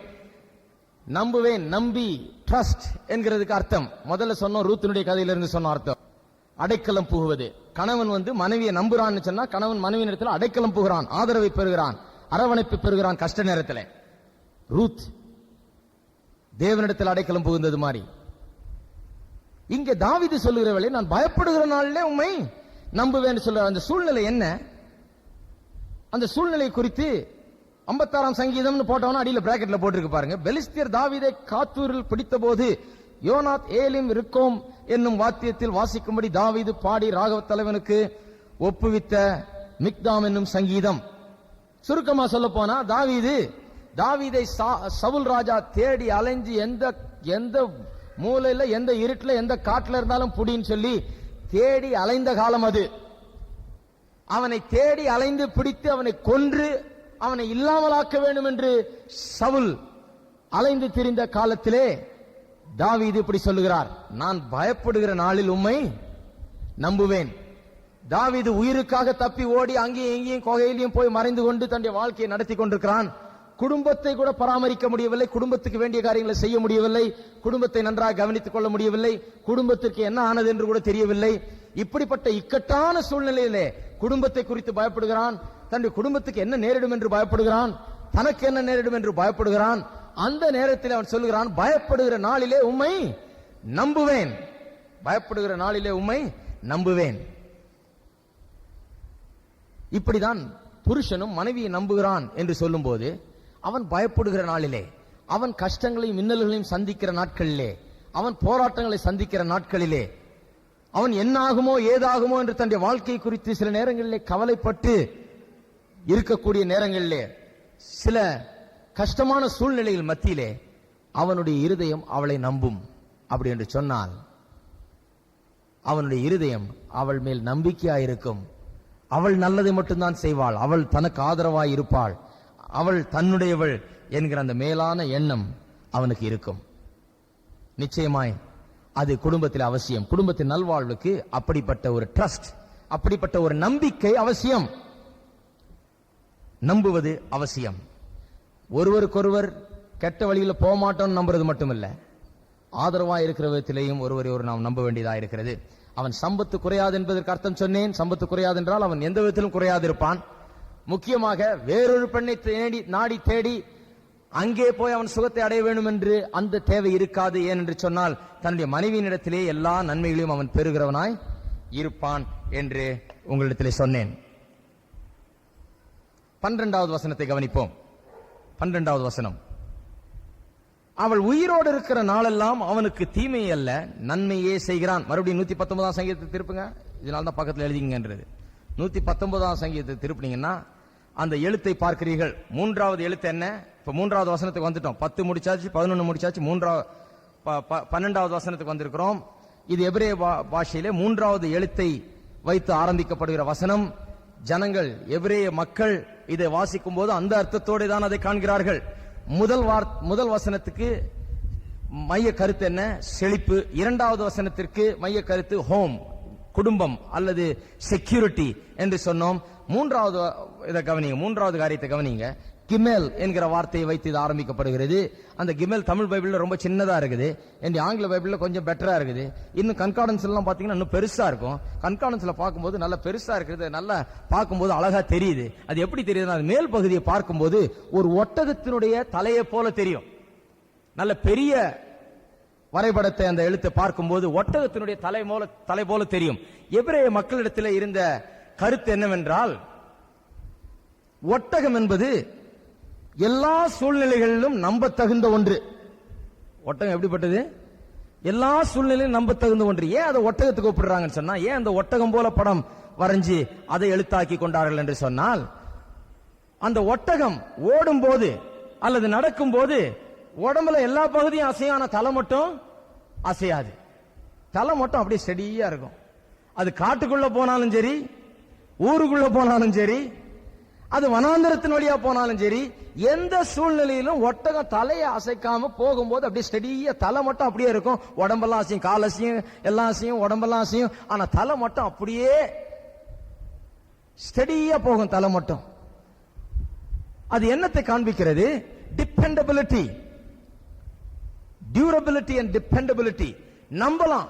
நம்புவேன், நம்பி, ட்ரஸ்ட் என்கிறதுக்கு அர்த்தம் முதல்ல சொன்னோம். ரூத்தினுடைய கதையிலிருந்து சொன்ன அர்த்தம் அடைக்கலம் புகுவது. கணவன் மனைவியை நம்புறான்னு சொன்னா கணவன் மனைவியின் இடத்துல அடைக்கலம் புகிறான், ஆதரவை பெறுகிறான், அரவணைப்பு பெறுகிறான் கஷ்ட நேரத்தில். ரூத் தேவனிடத்தில் அடைக்கலம் புகுந்தது மாதிரி இங்க தாவீது சொல்லுகிற வேளை நான் பயப்படுகிற நாளிலே உம்மை நம்புவேன் சொல்ற அந்த சூழ்நிலை என்ன? அந்த சூழ்நிலை குறித்து 56ஆம் சங்கீதம்னு போட்டவன அடியில பிராக்கெட்ல போட்டிருக்கு பாருங்க. பெலிஸ்தியர் தாவீதை காத்தூரில் பிடித்த போது யோனாத் ஏலிம் ரிக்கோம் என்னும் வாத்தியத்தில் வாசிக்கும்படி தாவீது பாடி ராகவ தலைவனுக்கு ஒப்புவித்த மிக்தாம் என்னும் சங்கீதம். சுருக்கமா சொல்ல போனா தாவீதை சவுல் ராஜா தேடி அலைஞ்சு எந்த மூலையில, எந்த இருட்டுல, எந்த காட்டுல இருந்தாலும் புடின்னு சொல்லி தேடி அலைந்த காலம் அது. அவனை தேடி அலைந்து பிடித்து அவனை கொன்று அவனை இல்லாமலாக்க வேண்டும் என்று சவுல் அலைந்து திரிந்த காலத்திலே தாவீது இப்படி சொல்லுகிறார், நான் பயப்படுகிற நாளில் உம்மை நம்புவேன். தாவீது உயிருக்காக தப்பி ஓடி அங்கேயும் எங்கேயும் கொகையிலையும் போய் மறைந்து கொண்டு தன்னுடைய வாழ்க்கையை நடத்தி கொண்டிருக்கிறான். குடும்பத்தை கூட பராமரிக்க முடியவில்லை, குடும்பத்துக்கு வேண்டிய காரியங்களை செய்ய முடியவில்லை, குடும்பத்தை நன்றாக கவனித்துக் கொள்ள முடியவில்லை, குடும்பத்திற்கு என்ன ஆனது என்று கூட தெரியவில்லை. இப்படிப்பட்ட இக்கட்டான சூழ்நிலையிலே குடும்பத்தை குறித்து பயப்படுகிறான், தன்னுடைய குடும்பத்துக்கு என்ன நேரிடும் என்று பயப்படுகிறான், தனக்கு என்ன நேரிடும் என்று பயப்படுகிறான். அந்த நேரத்தில் அவன் சொல்லுகிறான், பயப்படுகிற நாளிலே உம்மை நம்புவேன். பயப்படுகிற நாளிலே உம்மை நம்புவேன். இப்படிதான் புருஷனும் மனைவியை நம்புகிறான் என்று சொல்லும் போது அவன் பயப்படுகிற நாளிலே, அவன் கஷ்டங்களையும் இன்னல்களையும் சந்திக்கிற நாட்களிலே, அவன் போராட்டங்களை சந்திக்கிற நாட்களிலே, அவன் என்ன ஆகுமோ ஏதாகுமோ என்று தன்னுடைய வாழ்க்கை குறித்து சில நேரங்களிலே கவலைப்பட்டு இருக்கக்கூடிய நேரங்களிலே, சில கஷ்டமான சூழ்நிலையில் மத்தியிலே அவனுடைய இருதயம் அவளை நம்பும். அப்படி என்று சொன்னால் அவனுடைய இருதயம் அவள் மேல் நம்பிக்கையாயிருக்கும். அவள் நல்லதை மட்டும்தான் செய்வாள், அவள் தனக்கு ஆதரவாய் இருப்பாள், அவள் தன்னுடையவள் என்கிற அந்த மேலான எண்ணம் அவனுக்கு இருக்கும். நிச்சயமாய் அது குடும்பத்தில் அவசியம். குடும்பத்தின் நல்வாழ்வுக்கு அப்படிப்பட்ட ஒரு ட்ரஸ்ட், அப்படிப்பட்ட ஒரு நம்பிக்கை அவசியம். நம்புவது அவசியம். ஒருவருக்கொருவர் கெட்ட வழியில் போக மாட்டோம் நம்புறது மட்டுமல்ல, ஆதரவாக இருக்கிற விதத்திலேயும் ஒருவரை நாம் நம்ப வேண்டியதாக இருக்கிறது. அவன் சம்பத்து குறையாது என்பதற்கு அர்த்தம் சொன்னேன். சம்பத்து குறையாது என்றால் அவன் எந்த விதத்திலும் குறையாது இருப்பான். முக்கியமாக வேறொரு பெண்ணை நாடி தேடி அங்கே போய் அவன் சுகத்தை அடைய வேண்டும் என்று அந்த தேவை இருக்காது. ஏனென்று சொன்னால் தன்னுடைய மனைவியினிடத்திலே எல்லா நன்மைகளையும் அவன் பெறுகிறவனாய் இருப்பான் என்று உங்களிடத்திலே சொன்னேன். 12வது வசனத்தை கவனிப்போம். 12வது வசனம், அவள் உயிரோடு இருக்கிற நாளெல்லாம் அவனுக்கு தீமை அல்ல நன்மையே செய்கிறான். மறுபடியும் 119ஆம் சங்கீதத்தை திருப்புங்க. இதனால தான் பக்கத்தில் எழுதிங்கன்றது. 119ஆம் சங்கீதத்தை திருப்பினீங்கன்னா அந்த எழுத்தை பார்க்கிறீர்கள். 3வது எழுத்து என்ன? இப்ப 3வது வசனத்துக்கு வந்துட்டோம். 10 முடிச்சாச்சு, 11 முடிச்சாச்சு, 12வது வசனத்துக்கு வந்திருக்கிறோம். இது எபிரேய பாஷையிலே 3வது எழுத்தை வைத்து ஆரம்பிக்கப்படுகிற வசனம். ஜனங்கள், எபிரேய மக்கள் இதை வாசிக்கும் போது அந்த அர்த்தத்தோடு தான் அதை காண்கிறார்கள். முதல் வசனத்துக்கு மைய கருத்து என்ன? செழிப்பு. இரண்டாவது வசனத்திற்கு மைய கருத்து ஹோம், குடும்பம் அல்லது செக்யூரிட்டி என்று சொன்னோம். மூன்றாவது காரியத்தை கவனிங்க. கிமெல் என்கிற வார்த்தையை வைத்து இது ஆரம்பிக்கப்படுகிறது. அந்த கிமெல் தமிழ் பைபிள்ல ரொம்ப சின்னதா இருக்குது, என் ஆங்கில பைபிள்ல கொஞ்சம் பெட்டரா இருக்குது. இன்னும் கன்கார்டன்ஸ் எல்லாம் பாத்தீங்கன்னா இன்னும் பெருசா இருக்கும். கன்கார்டன்ஸ்ல பார்க்கும்போது நல்ல பெருசா இருக்குது, நல்லா பார்க்கும்போது அழகா தெரியுது. அது எப்படி தெரியுதுன்னா, அது மேல் பகுதியை பார்க்கும்போது ஒரு ஒட்டகத்தினுடைய தலையை போல தெரியும். நல்ல பெரிய வரைபடத்தை அந்த எழுத்தை பார்க்கும்போது ஒட்டகத்தினுடைய தலை போல தெரியும். எபிரேய மக்களிடத்தில் இருந்த கருத்து என்னவென்றால், ஒட்டகம் என்பது எல்லா சூழ்நிலைகளிலும் நம்ப தகுந்த ஒன்று. ஒட்டகம் எப்படிப்பட்டது? எல்லா சூழ்நிலையிலும் நம்ப தகுந்த ஒன்று. ஏன் அதை ஒட்டகத்துக்கு ஒப்பிடுறாங்கன்னு சொன்னா, ஏன் அந்த ஒட்டகம் போல படம் வரைஞ்சி அதை எழுத்தாக்கி கொண்டார்கள் என்று சொன்னால், அந்த ஒட்டகம் ஓடும் போது அல்லது நடக்கும் போது உடம்புல எல்லா பகுதியும் அசையும், ஆனா தலை மட்டும் அசையாது. தலை மட்டும் அப்படியே ஸ்டெடியா இருக்கும். அது காட்டுக்குள்ள போனாலும் சரி, ஊருக்குள்ள போனாலும் சரி, அது வனாந்தரத்தின் வழியா போனாலும் சரி, எந்த சூழ்நிலையிலும் ஒட்டகம் தலையை அசைக்காம போகும்போது அப்படியே ஸ்டெடியா தலை மட்டும் அப்படியே இருக்கும். உடம்பெல்லாம் அசையும், கால் அசையும், எல்லாம் அசையும், உடம்பெல்லாம் அசையும், ஆனா தலை மட்டும் அப்படியே ஸ்டெடியா போகும். தலை மட்டும். அது என்னத்தை காண்பிக்கிறது? Dependability, durability and dependability. நம்பலாம்.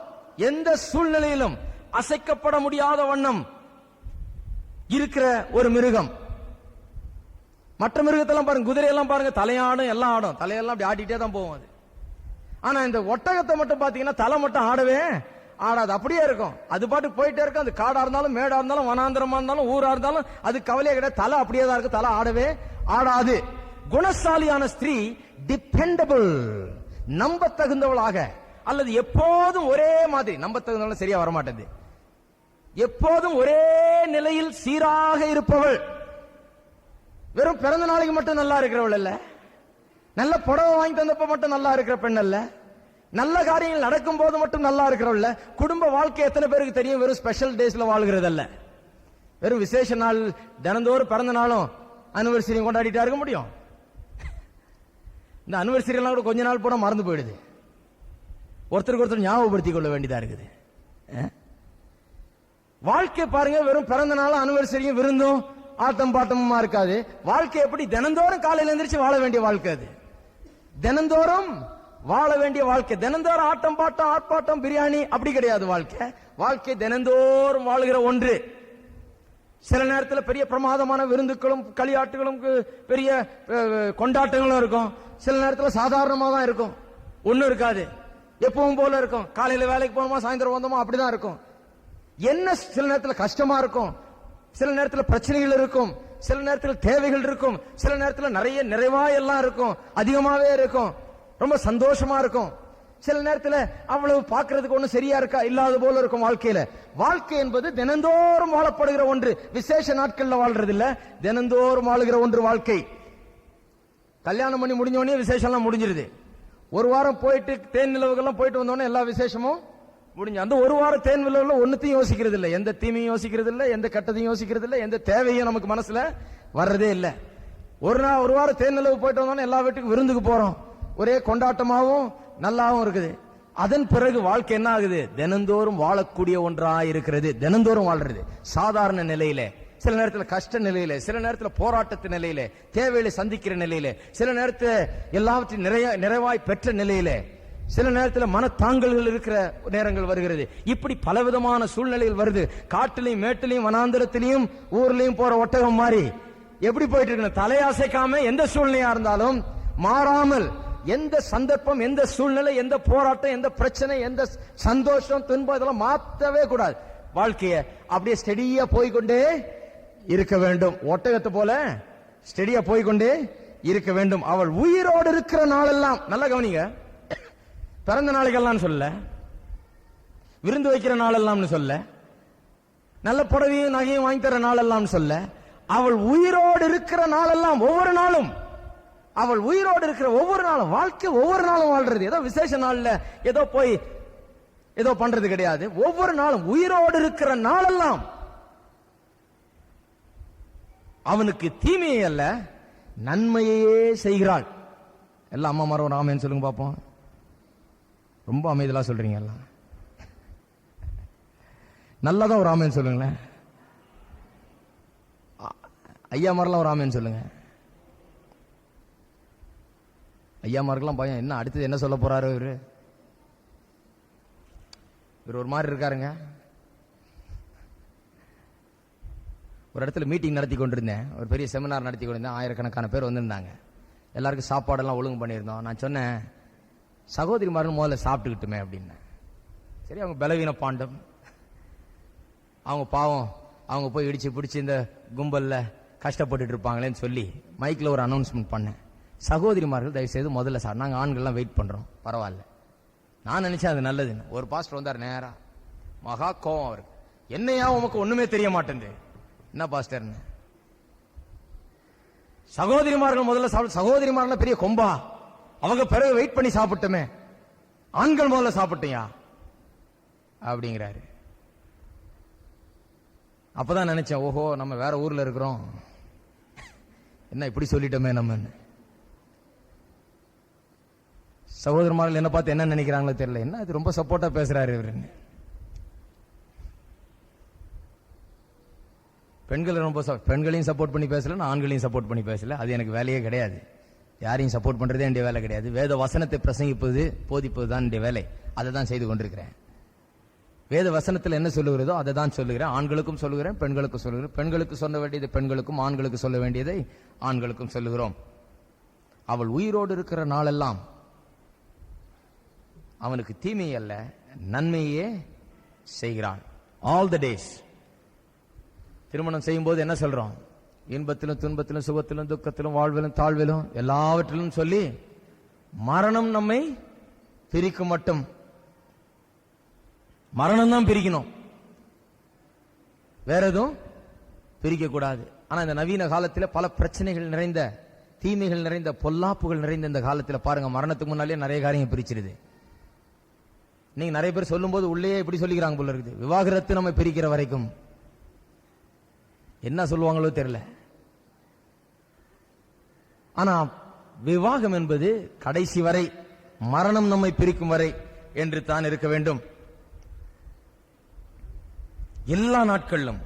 எந்த சூழ்நிலையிலும் அசைக்கப்பட முடியாத வண்ணம் இருக்கிற ஒரு மிருகம். மற்ற மிருகத்தெல்லாம் பாருங்க, குதிரையெல்லாம் பாருங்க, தலையாடும், எல்லாம் ஆடும், தலையெல்லாம் அப்படி ஆடிட்டே தான் போகும் அது. ஆனா இந்த ஒட்டகத்தை மட்டும் பாத்தீங்கன்னா தலை மட்டும் ஆடவே ஆடாது, அப்படியே இருக்கும். அது பாட்டுக்கு போயிட்டே இருக்கும். அது காடா இருந்தாலும், மேடா இருந்தாலும், வனாந்திரமா இருந்தாலும், ஊரா இருந்தாலும் அது கவலையே கிடையாது. தலை அப்படியே தான் இருக்கு, தலை ஆடவே ஆடாது. குணசாலியான ஸ்திரீ டிபெண்டபிள், நம்ப தகுந்தவளாக, அல்லது எப்போதும் ஒரே மாதிரி. நம்ப தகுந்தவள் சரியா வரமாட்டது. எப்போதும் ஒரே நிலையில் சீராக இருப்பவள். வெறும் பிறந்த நாளைக்கு மட்டும் நல்லா இருக்கிறவள் அல்ல, நல்ல புடவை வாங்கி தந்தப்ப மட்டும் நல்லா இருக்கிற பெண் அல்ல, நல்ல காரியங்கள் நடக்கும் போது மட்டும் நல்லா இருக்கிறவள். குடும்ப வாழ்க்கை எத்தனை பேருக்கு தெரியும்? வெறும் ஸ்பெஷல் டேஸ்ல வாழ்கிறது அல்ல. வெறும் விசேஷ நாள், தினந்தோறும் பிறந்த நாளும் அனிவர்சரியும் கொண்டாடிட்டா இருக்க முடியும்? இந்த அனிவர்சரி எல்லாம் கூட கொஞ்ச நாள் போனா மறந்து போயிடுது. ஒருத்தருக்கு ஒருத்தர் ஞாபகப்படுத்திக் கொள்ள வேண்டியதா இருக்குது. வாழ்க்கை பாருங்க, வெறும் பிறந்த நாளும் அனிவர்சரியும் விருந்தும் ஆட்டம் பாட்டமுமா இருக்காது. வாழ்க்கை எப்படி? தினந்தோறும் காலையில் எந்திரிச்சு வாழ வேண்டிய வாழ்க்கை அது. தினந்தோறும் வாழ வேண்டிய வாழ்க்கை. தினந்தோறும் ஆட்டம் பாட்டம், ஆட்பாட்டம், பிரியாணி அப்படி கிடையாது வாழ்க்கை. வாழ்க்கை தினந்தோறும் வாழ்கிற ஒன்று. சில நேரத்தில் பெரிய பிரமாதமான விருந்துகளும் களியாட்டுகளும் பெரிய கொண்டாட்டங்களும் இருக்கும். சில நேரத்தில் சாதாரணமா தான் இருக்கும், ஒன்னும் இருக்காது, எப்பவும் போல இருக்கும். காலையில வேலைக்கு போனோமா, சாயந்தரம் வந்தோமா, அப்படிதான் இருக்கும். என்ன சில நேரத்தில் கஷ்டமா இருக்கும், சில நேரத்தில் பிரச்சனைகள் இருக்கும், சில நேரத்தில் தேவைகள் இருக்கும், சில நேரத்தில் நிறைய நிறைவா எல்லாம் இருக்கும், அதிகமாவே இருக்கும், ரொம்ப சந்தோஷமா இருக்கும். சில நேரத்தில் அவ்வளவு பார்க்கறதுக்கு ஒண்ணு சரியா இருக்கா, இல்லாத போல இருக்கும். வாழ்க்கையில வாழ்க்கை என்பது தினந்தோறும் வாழப்படுகிற ஒன்று. விசேஷ நாட்கள்ல வாழ்றது இல்ல, தினந்தோறும் வாழுகிற ஒன்று வாழ்க்கை. கல்யாணம் பண்ணி முடிஞ்சோடனே விசேஷம் எல்லாம் முடிஞ்சிருது. ஒரு வாரம் போயிட்டு தேன் நிலவுகள்லாம் போயிட்டு வந்தோடனே எல்லா விசேஷமும் முடிஞ்சு. அந்த ஒரு வாரம் தேன் நிலவுல ஒன்னுத்தையும் யோசிக்கிறது இல்லை, எந்த தீமையும் யோசிக்கிறது இல்லை, எந்த கட்டத்தையும் யோசிக்கிறது இல்லை, எந்த தேவையும் நமக்கு மனசுல வர்றதே இல்லை. ஒரு வாரம் தேன் நிலவு போயிட்டு வந்தோடனே எல்லா வீட்டுக்கும் விருந்துக்கு போறோம், ஒரே கொண்டாட்டமாவும் நல்லாவும் இருக்குது. அதன் பிறகு வாழ்க்கை என்ன ஆகுது? தினந்தோறும் வாழக்கூடிய ஒன்றா இருக்கிறது. தினந்தோறும் வாழ்றது சாதாரண நிலையில, சில நேரத்தில் கஷ்ட நிலையில, சில நேரத்தில் போராட்டத்து நிலையில, தேவைகளை சந்திக்கிற நிலையில, சில நேரத்தில் எல்லாவற்றையும் நிறைவாய் பெற்ற நிலையில, சில நேரத்தில் மனத்தாங்கல்கள் இருக்கிற நேரங்கள் வருகிறது. இப்படி பலவிதமான சூழ்நிலைகள் வருது. காட்டிலையும் மேட்டிலையும் வனாந்திரத்திலையும் ஊர்லயும் போற ஒட்டகம் மாதிரி எப்படி போயிட்டு இருக்கு? தலையாசைக்காம எந்த சூழ்நிலையா இருந்தாலும் மாறாமல், எந்த சந்தர்ப்பம், எந்த சூழ்நிலை, எந்த போராட்டம், எந்த பிரச்சனை, எந்த சந்தோஷம், துன்பம், இதெல்லாம் மாற்றவே கூடாது. வாழ்க்கைய அப்படியே ஸ்டெடியா போய்கொண்டே இருக்க வேண்டும். ஒட்டகத்தை போல ஸ்டெடியா போய்கொண்டே இருக்க வேண்டும். அவள் உயிரோடு இருக்கிற நாளெல்லாம், நல்லா கவனிங்க, பிறந்த நாளைக்கெல்லாம் சொல்ல, விருந்து வைக்கிற நாளெல்லாம் சொல்ல, நல்ல புடவையும் நகையும் வாங்கி தர நாளெல்லாம் சொல்ல, அவள் உயிரோடு இருக்கிற நாளெல்லாம், ஒவ்வொரு நாளும் அவள் உயிரோடு இருக்கிற ஒவ்வொரு நாளும், வாழ்க்கை ஒவ்வொரு நாளும் வாழ்றது. ஏதோ விசேஷ நாள்ல ஏதோ போய் ஏதோ பண்றது கிடையாது. ஒவ்வொரு நாளும் உயிரோடு இருக்கிற நாளெல்லாம் அவனுக்கு தீமையை அல்ல நன்மையே செய்கிறாள். எல்லாம் அம்மா மாறும் ராமேன்னு சொல்லுங்க பாப்போம். ரொம்ப அமைதியா சொல்றீங்க எல்லாம். நல்லாதான் ஒரு ராமேன்னு சொல்லுங்களேன். ஐயா மாரெல்லாம் ஒரு ராமேன்னு சொல்லுங்க. ஐயா மார்க்கெல்லாம் பயம், என்ன அடுத்தது என்ன சொல்ல போறாரு இவரு ஒரு மாதிரி இருக்காருங்க. ஒரு இடத்துல மீட்டிங் நடத்தி கொண்டிருந்தேன், ஒரு பெரிய செமினார் நடத்தி கொண்டிருந்தேன். ஆயிரக்கணக்கான பேர் வந்திருந்தாங்க. எல்லாருக்கும் சாப்பாடெல்லாம் ஒழுங்கு பண்ணியிருந்தோம். நான் சொன்னேன், சகோதரிமார்கள் முதல்ல சாப்பிட்டுக்கிட்டுமே அப்படின்னு. சரி, அவங்க பலவீன பாண்டம், அவங்க பாவம், அவங்க போய் இடிச்சு பிடிச்சி இந்த கும்பல்ல கஷ்டப்பட்டு இருப்பாங்களேன்னு சொல்லி மைக்ல ஒரு அனௌன்ஸ்மெண்ட் பண்ணேன். சகோதரிமார்கள் தயவு செய்து முதல்ல சார், நாங்கள் ஆண்கள்லாம் வெயிட் பண்றோம், பரவாயில்ல. நான் நினைச்சேன் அது நல்லதுன்னு. ஒரு பாஸ்டர் வந்தார் நேரா, மகா கோவம் அவருக்கு. என்னையா உமக்கு ஒண்ணுமே தெரிய மாட்டேங்குது. என்ன பாஸ்டர், சகோதரிமார்கள் முதல்ல சாப்பிட்டு, சகோதரிமார்கள் பெரிய கொம்பா, அவங்க பிறகு வெயிட் பண்ணி சாப்பிட்டுமே, ஆண்கள் முதல்ல சாப்பிட்டியா அப்படிங்கிறாரு. அப்பதான் நினைச்சேன், ஓஹோ நம்ம வேற ஊர்ல இருக்கிறோம், என்ன இப்படி சொல்லிட்டோமே நம்ம. சகோதரமார்கள் என்ன பார்த்து என்ன நினைக்கிறாங்களோ தெரியல, என்ன அது ரொம்ப சப்போர்ட்டா பேசுறாரு இவரு. பெண்கள் ரொம்ப பெண்களையும் சப்போர்ட் பண்ணி பேசல, ஆண்களையும் சப்போர்ட் பண்ணி பேசல. அது எனக்கு வேலையே கிடையாது. யாரையும் சப்போர்ட் பண்றதே என்னுடைய வேலை கிடையாது. வேத வசனத்தை பிரசங்கிப்பது போதிப்பது தான் என்னுடைய வேலை. அதை தான் செய்து கொண்டிருக்கிறேன். வேத வசனத்தில் என்ன சொல்லுகிறதோ அதை தான் சொல்லுகிறேன். ஆண்களுக்கும் சொல்லுகிறேன், பெண்களுக்கும் சொல்லுகிறேன். பெண்களுக்கு சொல்ல வேண்டியது பெண்களுக்கும், ஆண்களுக்கு சொல்ல வேண்டியதை ஆண்களுக்கும் சொல்லுகிறோம். அவள் உயிரோடு இருக்கிற நாளெல்லாம் அவனுக்கு தீமை அல்ல நன்மையே செய்கிறான். All the days. திருமணம் செய்யும் போது என்ன சொல்றோம்? இன்பத்திலும் துன்பத்திலும் சுகத்திலும் துக்கத்திலும் வாழ்விலும் தாழ்விலும் எல்லாவற்றிலும் சொல்லி மரணம் நம்மை பிரிக்கும் மட்டும். மரணம் தான் பிரிக்கணும், வேற எதுவும் பிரிக்க கூடாது. ஆனா இந்த நவீன காலத்தில் பல பிரச்சனைகள் நிறைந்த, தீமைகள் நிறைந்த, பொல்லாப்புகள் நிறைந்த இந்த காலத்தில் பாருங்க, மரணத்துக்கு முன்னாலே நிறைய காரியம் பிரிச்சிருது. நீங்க நிறைய பேர் சொல்லும் போது உள்ளே இப்படி சொல்லிக்கிறாங்க போல இருக்குது, விவாகரத்து நம்ம பிரிக்கிற வரைக்கும். என்ன சொல்லுவாங்களோ தெரியல. ஆனா விவாகம் என்பது கடைசி வரை, மரணம் நம்மை பிரிக்கும் வரை என்று தான் இருக்க வேண்டும். எல்லா நாட்களிலும்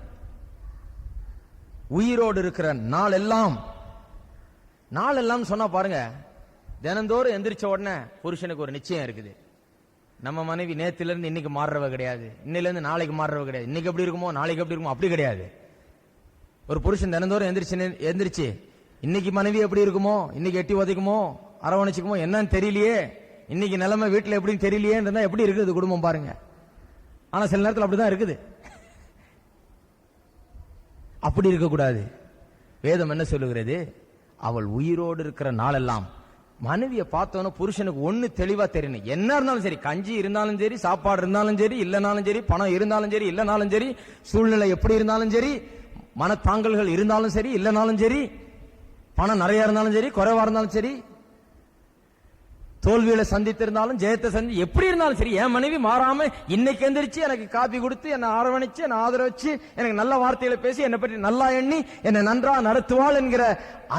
உயிரோடு இருக்கிற நாளெல்லாம் சொன்னா பாருங்க, தினந்தோறும் எந்திரிச்ச உடனே புருஷனுக்கு ஒரு நிச்சயம் இருக்குது. நம்ம மனைவி நேத்துல இருந்து இன்னைக்கு மாறுறவ கிடையாது, இன்னையில இருந்து நாளைக்கு மாறுறவ கிடையாது. இன்னைக்கு எப்படி இருக்குமோ நாளைக்கு எப்படி இருக்குமோ அப்படி கிடையாது. ஒரு புருஷன் தினந்தோறும் எந்திரிச்சு இன்னைக்கு மனைவி எப்படி இருக்குமோ, இன்னைக்கு எட்டி உதைக்குமோ அரவணைச்சுக்குமோ என்னன்னு தெரியலையே, இன்னைக்கு நிலைமை வீட்டுல எப்படின்னு தெரியலையே இருந்தா எப்படி இருக்குது குடும்பம் பாருங்க. ஆனா சில நேரத்தில் அப்படிதான் இருக்குது. அப்படி இருக்கக்கூடாது. வேதம் என்ன சொல்லுகிறது? அவள் உயிரோடு இருக்கிற நாளெல்லாம். மனைவியை பார்த்தோன்னா புருஷனுக்கு ஒண்ணு தெளிவா தெரியணும். என்ன இருந்தாலும் சரி, கஞ்சி இருந்தாலும் சரி, சாப்பாடு இருந்தாலும் சரி, இல்லைனாலும் சரி, பணம் இருந்தாலும் சரி, இல்லைனாலும் சரி, சூழ்நிலை எப்படி இருந்தாலும் சரி, மனத்தாங்கல்கள் இருந்தாலும் சரி, இல்லைனாலும் சரி, பணம் நிறைய இருந்தாலும் சரி, குறைவா இருந்தாலும் சரி, தோல்வியில சந்தித்திருந்தாலும் ஜெயத்தை எப்படி இருந்தாலும் சரி, என் மனைவி மாறாம இன்னைக்கு எந்திரிச்சு எனக்கு காப்பி கொடுத்து என்னை அரவணைச்சு என்னை ஆதரவச்சு எனக்கு நல்ல வார்த்தைகளை பேசி என்னை பற்றி நல்லா எண்ணி என்னை நன்றா நடத்துவாள் என்கிற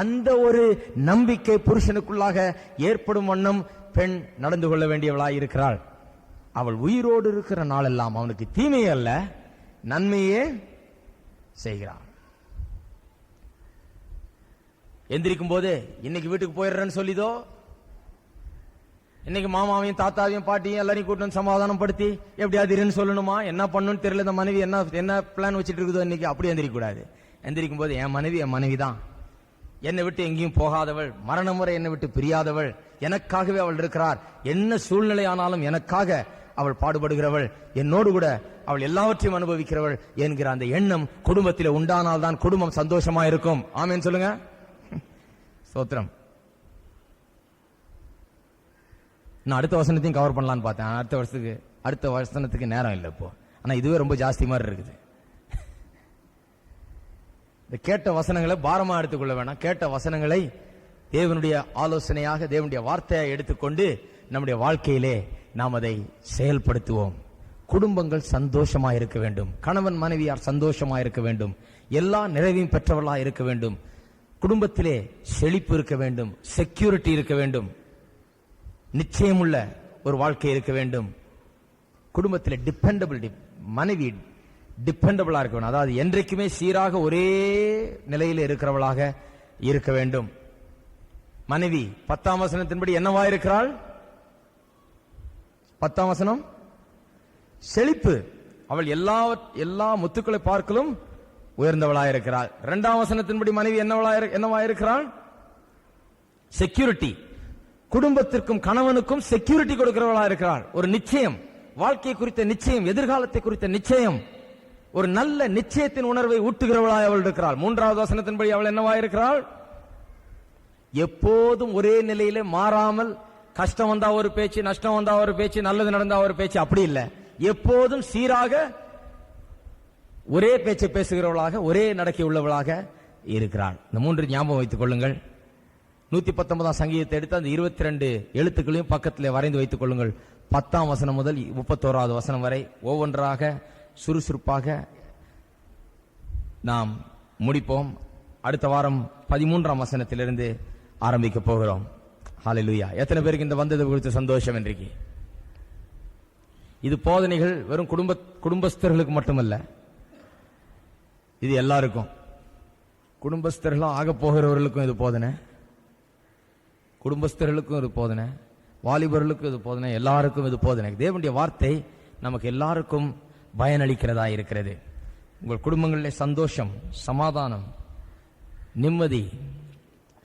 அந்த ஒரு நம்பிக்கை புருஷனுக்குள்ளாக ஏற்படும் வண்ணம் பெண் நடந்து கொள்ள வேண்டியவளாய் இருக்கிறாள். அவள் உயிரோடு இருக்கிற நாளெல்லாம் அவனுக்கு தீமை அல்ல நன்மையே செய்கிறாள். எந்திரிக்கும் போது இன்னைக்கு வீட்டுக்கு போயிடுறேன்னு சொல்லிதோ, இன்னைக்கு மாமாவையும் தாத்தாவையும் பாட்டியும் எல்லாரையும் கூட்டு சமாதானம் படுத்தி எப்படியாவது இருன்னு சொல்லணுமா, என்ன பண்ணணும்னு தெரியல, இந்த மனைவி என்ன பிளான் வச்சுட்டு இருக்குதோ இன்னைக்கு, அப்படி எந்திரிக்க கூடாது. எந்திரிக்கும் போது என் மனைவி தான், என்னை விட்டு எங்கேயும் போகாதவள், மரணம் வரை என்னை விட்டு பிரியாதவள், எனக்காகவே அவள் இருக்கிறார், என்ன சூழ்நிலை ஆனாலும் எனக்காக அவள் பாடுபடுகிறவள், என்னோடு கூட அவள் எல்லாவற்றையும் அனுபவிக்கிறவள் என்கிற அந்த எண்ணம் குடும்பத்தில் உண்டானால்தான் குடும்பம் சந்தோஷமா இருக்கும். ஆமேன்னு சொல்லுங்க. ஸ்தோத்திரம். நான் அடுத்த வசனத்தையும் கவர் பண்ணலான்னு பார்த்தேன். அடுத்த வசனத்துக்கு நேரம் இல்லை இப்போ. ஆனா இதுவே ரொம்ப ஜாஸ்தி மாதிரி இருக்குது. இந்த கேட்ட வசனங்களை பாரமா எடுத்துக்கொள்ள வேணாம். கேட்ட வசனங்களை தேவனுடைய ஆலோசனையாக, தேவனுடைய வார்த்தையை எடுத்துக்கொண்டு நம்முடைய வாழ்க்கையிலே நாம் அதை செயல்படுத்துவோம். குடும்பங்கள் சந்தோஷமா இருக்க வேண்டும். கணவன் மனைவியார் சந்தோஷமா இருக்க வேண்டும். எல்லா நிறைவையும் பெற்றவர்களா இருக்க வேண்டும். குடும்பத்திலே செழிப்பு இருக்க வேண்டும். செக்யூரிட்டி இருக்க வேண்டும். நிச்சயமுள்ள ஒரு வாழ்க்கை இருக்க வேண்டும். குடும்பத்திலே டிபெண்டபிள், மனைவி டிபெண்டபிளா இருக்க வேண்டும். அதாவது என்றைக்குமே சீராக ஒரே நிலையில் இருக்கிறவளாக இருக்க வேண்டும். மனைவி 10ஆம் வசனத்தின்படி என்னவா இருக்கிறாள்? 10ஆம் வசனம் செழிப்பு. அவள் எல்லா முத்துக்களை பார்க்கலும் உயர்ந்தவளாக இருக்கிறாள். 2ஆம் வசனத்தின்படி மனைவி என்னவா இருக்கிறாள்? செக்யூரிட்டி. குடும்பத்திற்கும் கணவனுக்கும் செக்யூரிட்டி கொடுக்கிறவளா இருக்கிறாள். ஒரு நிச்சயம், வாழ்க்கை குறித்த நிச்சயம், எதிர்காலத்தை குறித்த நிச்சயம், ஒரு நல்ல நிச்சயத்தின் உணர்வை ஊட்டுகிறவளாய் அவள் இருக்கிறாள். 3ஆவது வசனத்தின்படி அவள் என்னவா இருக்கிறாள்? எப்போதும் ஒரே நிலையில மாறாமல், கஷ்டம் வந்தா ஒரு பேச்சு, நஷ்டம் வந்தா ஒரு பேச்சு, நல்லது நடந்தா ஒரு பேச்சு, அப்படி இல்லை. எப்போதும் சீராக ஒரே பேச்சை பேசுகிறவளாக, ஒரே நடக்கை உள்ளவளாக இருக்கிறாள். இந்த 3 ஞாபகம் வைத்துக் கொள்ளுங்கள். 119ஆம் சங்கீதத்தை எடுத்து அந்த 22 எழுத்துக்களையும் பக்கத்தில் வரைந்து வைத்துக் கொள்ளுங்கள். 10ஆம் வசனம் முதல் 31வது வசனம் வரை ஒவ்வொன்றாக சுறுசுறுப்பாக நாம் முடிப்போம். அடுத்த வாரம் 13ஆம் வசனத்திலிருந்து ஆரம்பிக்க போகிறோம். ஹல்லேலூயா. எத்தனை பேருக்கு இந்த வந்தது குறித்து சந்தோஷம்? இன்றைக்கு இது போதனைகள் வெறும் குடும்பஸ்தர்களுக்கு மட்டுமல்ல, இது எல்லாருக்கும். குடும்பஸ்தர்களும் ஆக போகிறவர்களுக்கும் இது போதனை, குடும்பஸ்தர்களுக்கும் இது போதனை, வாலிபர்களுக்கும் இது போதனை, எல்லாருக்கும் இது போதனை. தேவனுடைய வார்த்தை நமக்கு எல்லாருக்கும் பயனளிக்கிறதா இருக்கிறது. உங்கள் குடும்பங்களிலே சந்தோஷம், சமாதானம், நிம்மதி,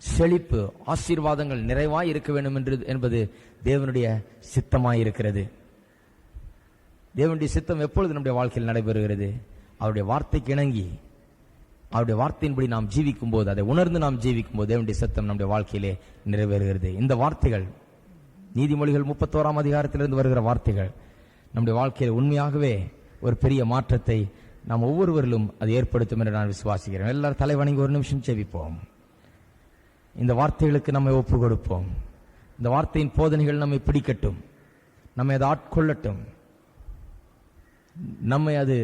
செழிப்பு, ஆசீர்வாதங்கள் நிறைவாய் இருக்க வேண்டும் என்பது தேவனுடைய சித்தமாய் இருக்கிறது. தேவனுடைய சித்தம் எப்பொழுது நம்முடைய வாழ்க்கையில் நடைபெறுகிறது? அவருடைய வார்த்தைக்கு இணங்கி, அவருடைய வார்த்தையின்படி நாம் ஜீவிக்கும் போது, அதை உணர்ந்து நாம் ஜீவிக்கும் போது தேவனுடைய சித்தம் நம்முடைய வாழ்க்கையிலே நிறைவேறுகிறது. இந்த வார்த்தைகள் நீதிமொழிகள் 31ஆம் அதிகாரத்திலிருந்து வருகிற வார்த்தைகள் நம்முடைய வாழ்க்கையில் உண்மையாகவே ஒரு பெரிய மாற்றத்தை நாம் ஒவ்வொருவரிலும் அது ஏற்படுத்தும் என்று நான் விசுவாசிக்கிறேன். எல்லாரும் தலை வணங்கி ஒரு நிமிஷம் ஜெபிப்போம். இந்த வார்த்தைகளுக்கு நம்மை ஒப்பு கொடுப்போம். இந்த வார்த்தையின் போதனைகள் நம்மை பிடிக்கட்டும், நம்மை அதை ஆட்கொள்ளட்டும், நம்மை அது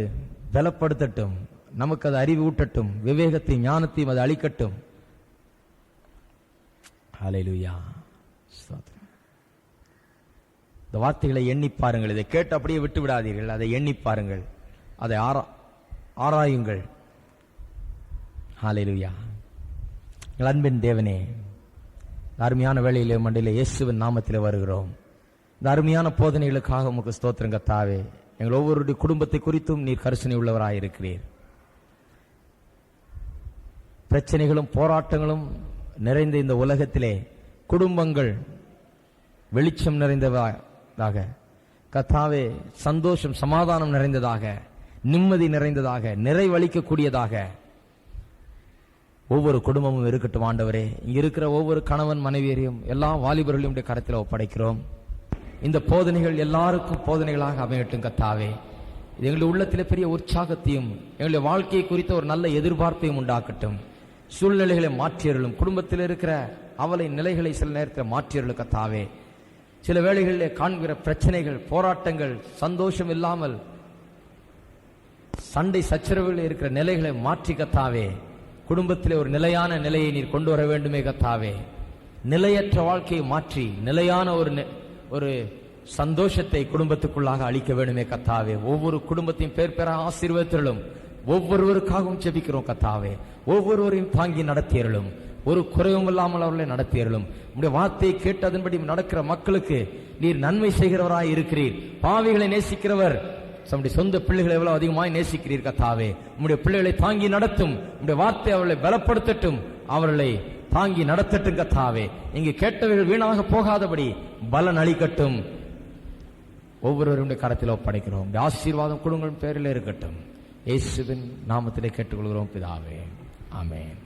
பலப்படுத்தட்டும், நமக்கு அது அறிவு ஊட்டட்டும், விவேகத்தையும் ஞானத்தையும் அது அளிக்கட்டும். ஹல்லேலூயா. இந்த வார்த்தைகளை எண்ணி பாருங்கள். இதை கேட்டு அப்படியே விட்டு விடாதீர்கள். அதை எண்ணி பாருங்கள், அதை ஆராயுங்கள். ஹல்லேலூயா. அன்பின் தேவனே, அருமையான வேளையிலே மண்டையிலே இயேசுவின் நாமத்திலே வருகிறோம். இந்த அருமையான போதனைகளுக்காக உமக்கு ஸ்தோத்திரம் கர்த்தாவே. எங்கள் ஒவ்வொருடைய குடும்பத்தை குறித்தும் நீர் கரிசனை உள்ளவராயிருக்கிறீர். பிரச்சனைகளும் போராட்டங்களும் நிறைந்த இந்த உலகத்திலே குடும்பங்கள் வெளிச்சம் நிறைந்ததாக கர்த்தாவே, சந்தோஷம் சமாதானம் நிறைந்ததாக, நிம்மதி நிறைந்ததாக, நிறைவளிக்கக்கூடியதாக ஒவ்வொரு குடும்பமும் இருக்கட்டும் ஆண்டவரே. இங்க இருக்கிற ஒவ்வொரு கணவன் மனைவியரையும் எல்லா வாலிபர்களையும் கரத்தில் ஒப்படைக்கிறோம். இந்த போதனைகள் எல்லாருக்கும் போதனைகளாக அமையட்டும் கர்த்தாவே. இது எங்களுடைய உள்ளத்திலே பெரிய உற்சாகத்தையும் எங்களுடைய வாழ்க்கையை குறித்த ஒரு நல்ல எதிர்பார்ப்பையும் உண்டாக்கட்டும். சூழ்நிலைகளை மாற்றியர்களும், குடும்பத்தில் இருக்கிற அவலை நிலைகளை சில நேரத்தில் மாற்றியர்களும் கர்த்தாவே. சில வேளைகளிலே காண்கிற பிரச்சனைகள், போராட்டங்கள், சந்தோஷம் இல்லாமல் சண்டை சச்சரவுகளில் இருக்கிற நிலைகளை மாற்றி கர்த்தாவே, குடும்பத்திலே ஒரு நிலையான நிலையை நீர் கொண்டு வர வேண்டுமே கர்த்தாவே. நிலையற்ற வாழ்க்கையை மாற்றி நிலையான ஒரு சந்தோஷத்தை குடும்பத்துக்குள்ளாக அளிக்க வேண்டுமே கர்த்தாவே. ஒவ்வொரு குடும்பத்தையும் பேர் பேராக ஆசீர்வதித்தருளும். ஒவ்வொருவருக்காகவும் ஜெபிக்கிறோம் கர்த்தாவே. ஒவ்வொருவரையும் தாங்கி நடத்தியருளும். ஒரு குறைவும் இல்லாமல் அவர்களை நடத்தியருளும். உங்களுடைய வார்த்தையை கேட்டு அதன்படி நடக்கிற மக்களுக்கு நீர் நன்மை செய்கிறவராய் இருக்கிறீர். பாவிகளை நேசிக்கிறவர், நம்முடைய சொந்த பிள்ளைகளை எவ்வளவு அதிகமாய் நேசிக்கிறீர் கர்த்தாவே. உம்முடைய பிள்ளைகளை தாங்கி நடத்தும். உம்முடைய வார்த்தை அவர்களை பலப்படுத்தட்டும், அவர்களை தாங்கி நடத்தட்டும் கர்த்தாவே. இங்கு கேட்டவர்கள் வீணாக போகாதபடி பலன் அளிக்கட்டும். ஒவ்வொருவருடைய கரத்தில் ஒப்படைக்கிறோம். ஆசீர்வாதம் குடும்பம் பேரில் இருக்கட்டும். இயேசுவின் நாமத்திலே கேட்டுக்கொள்கிறோம் பிதாவே. ஆமென்.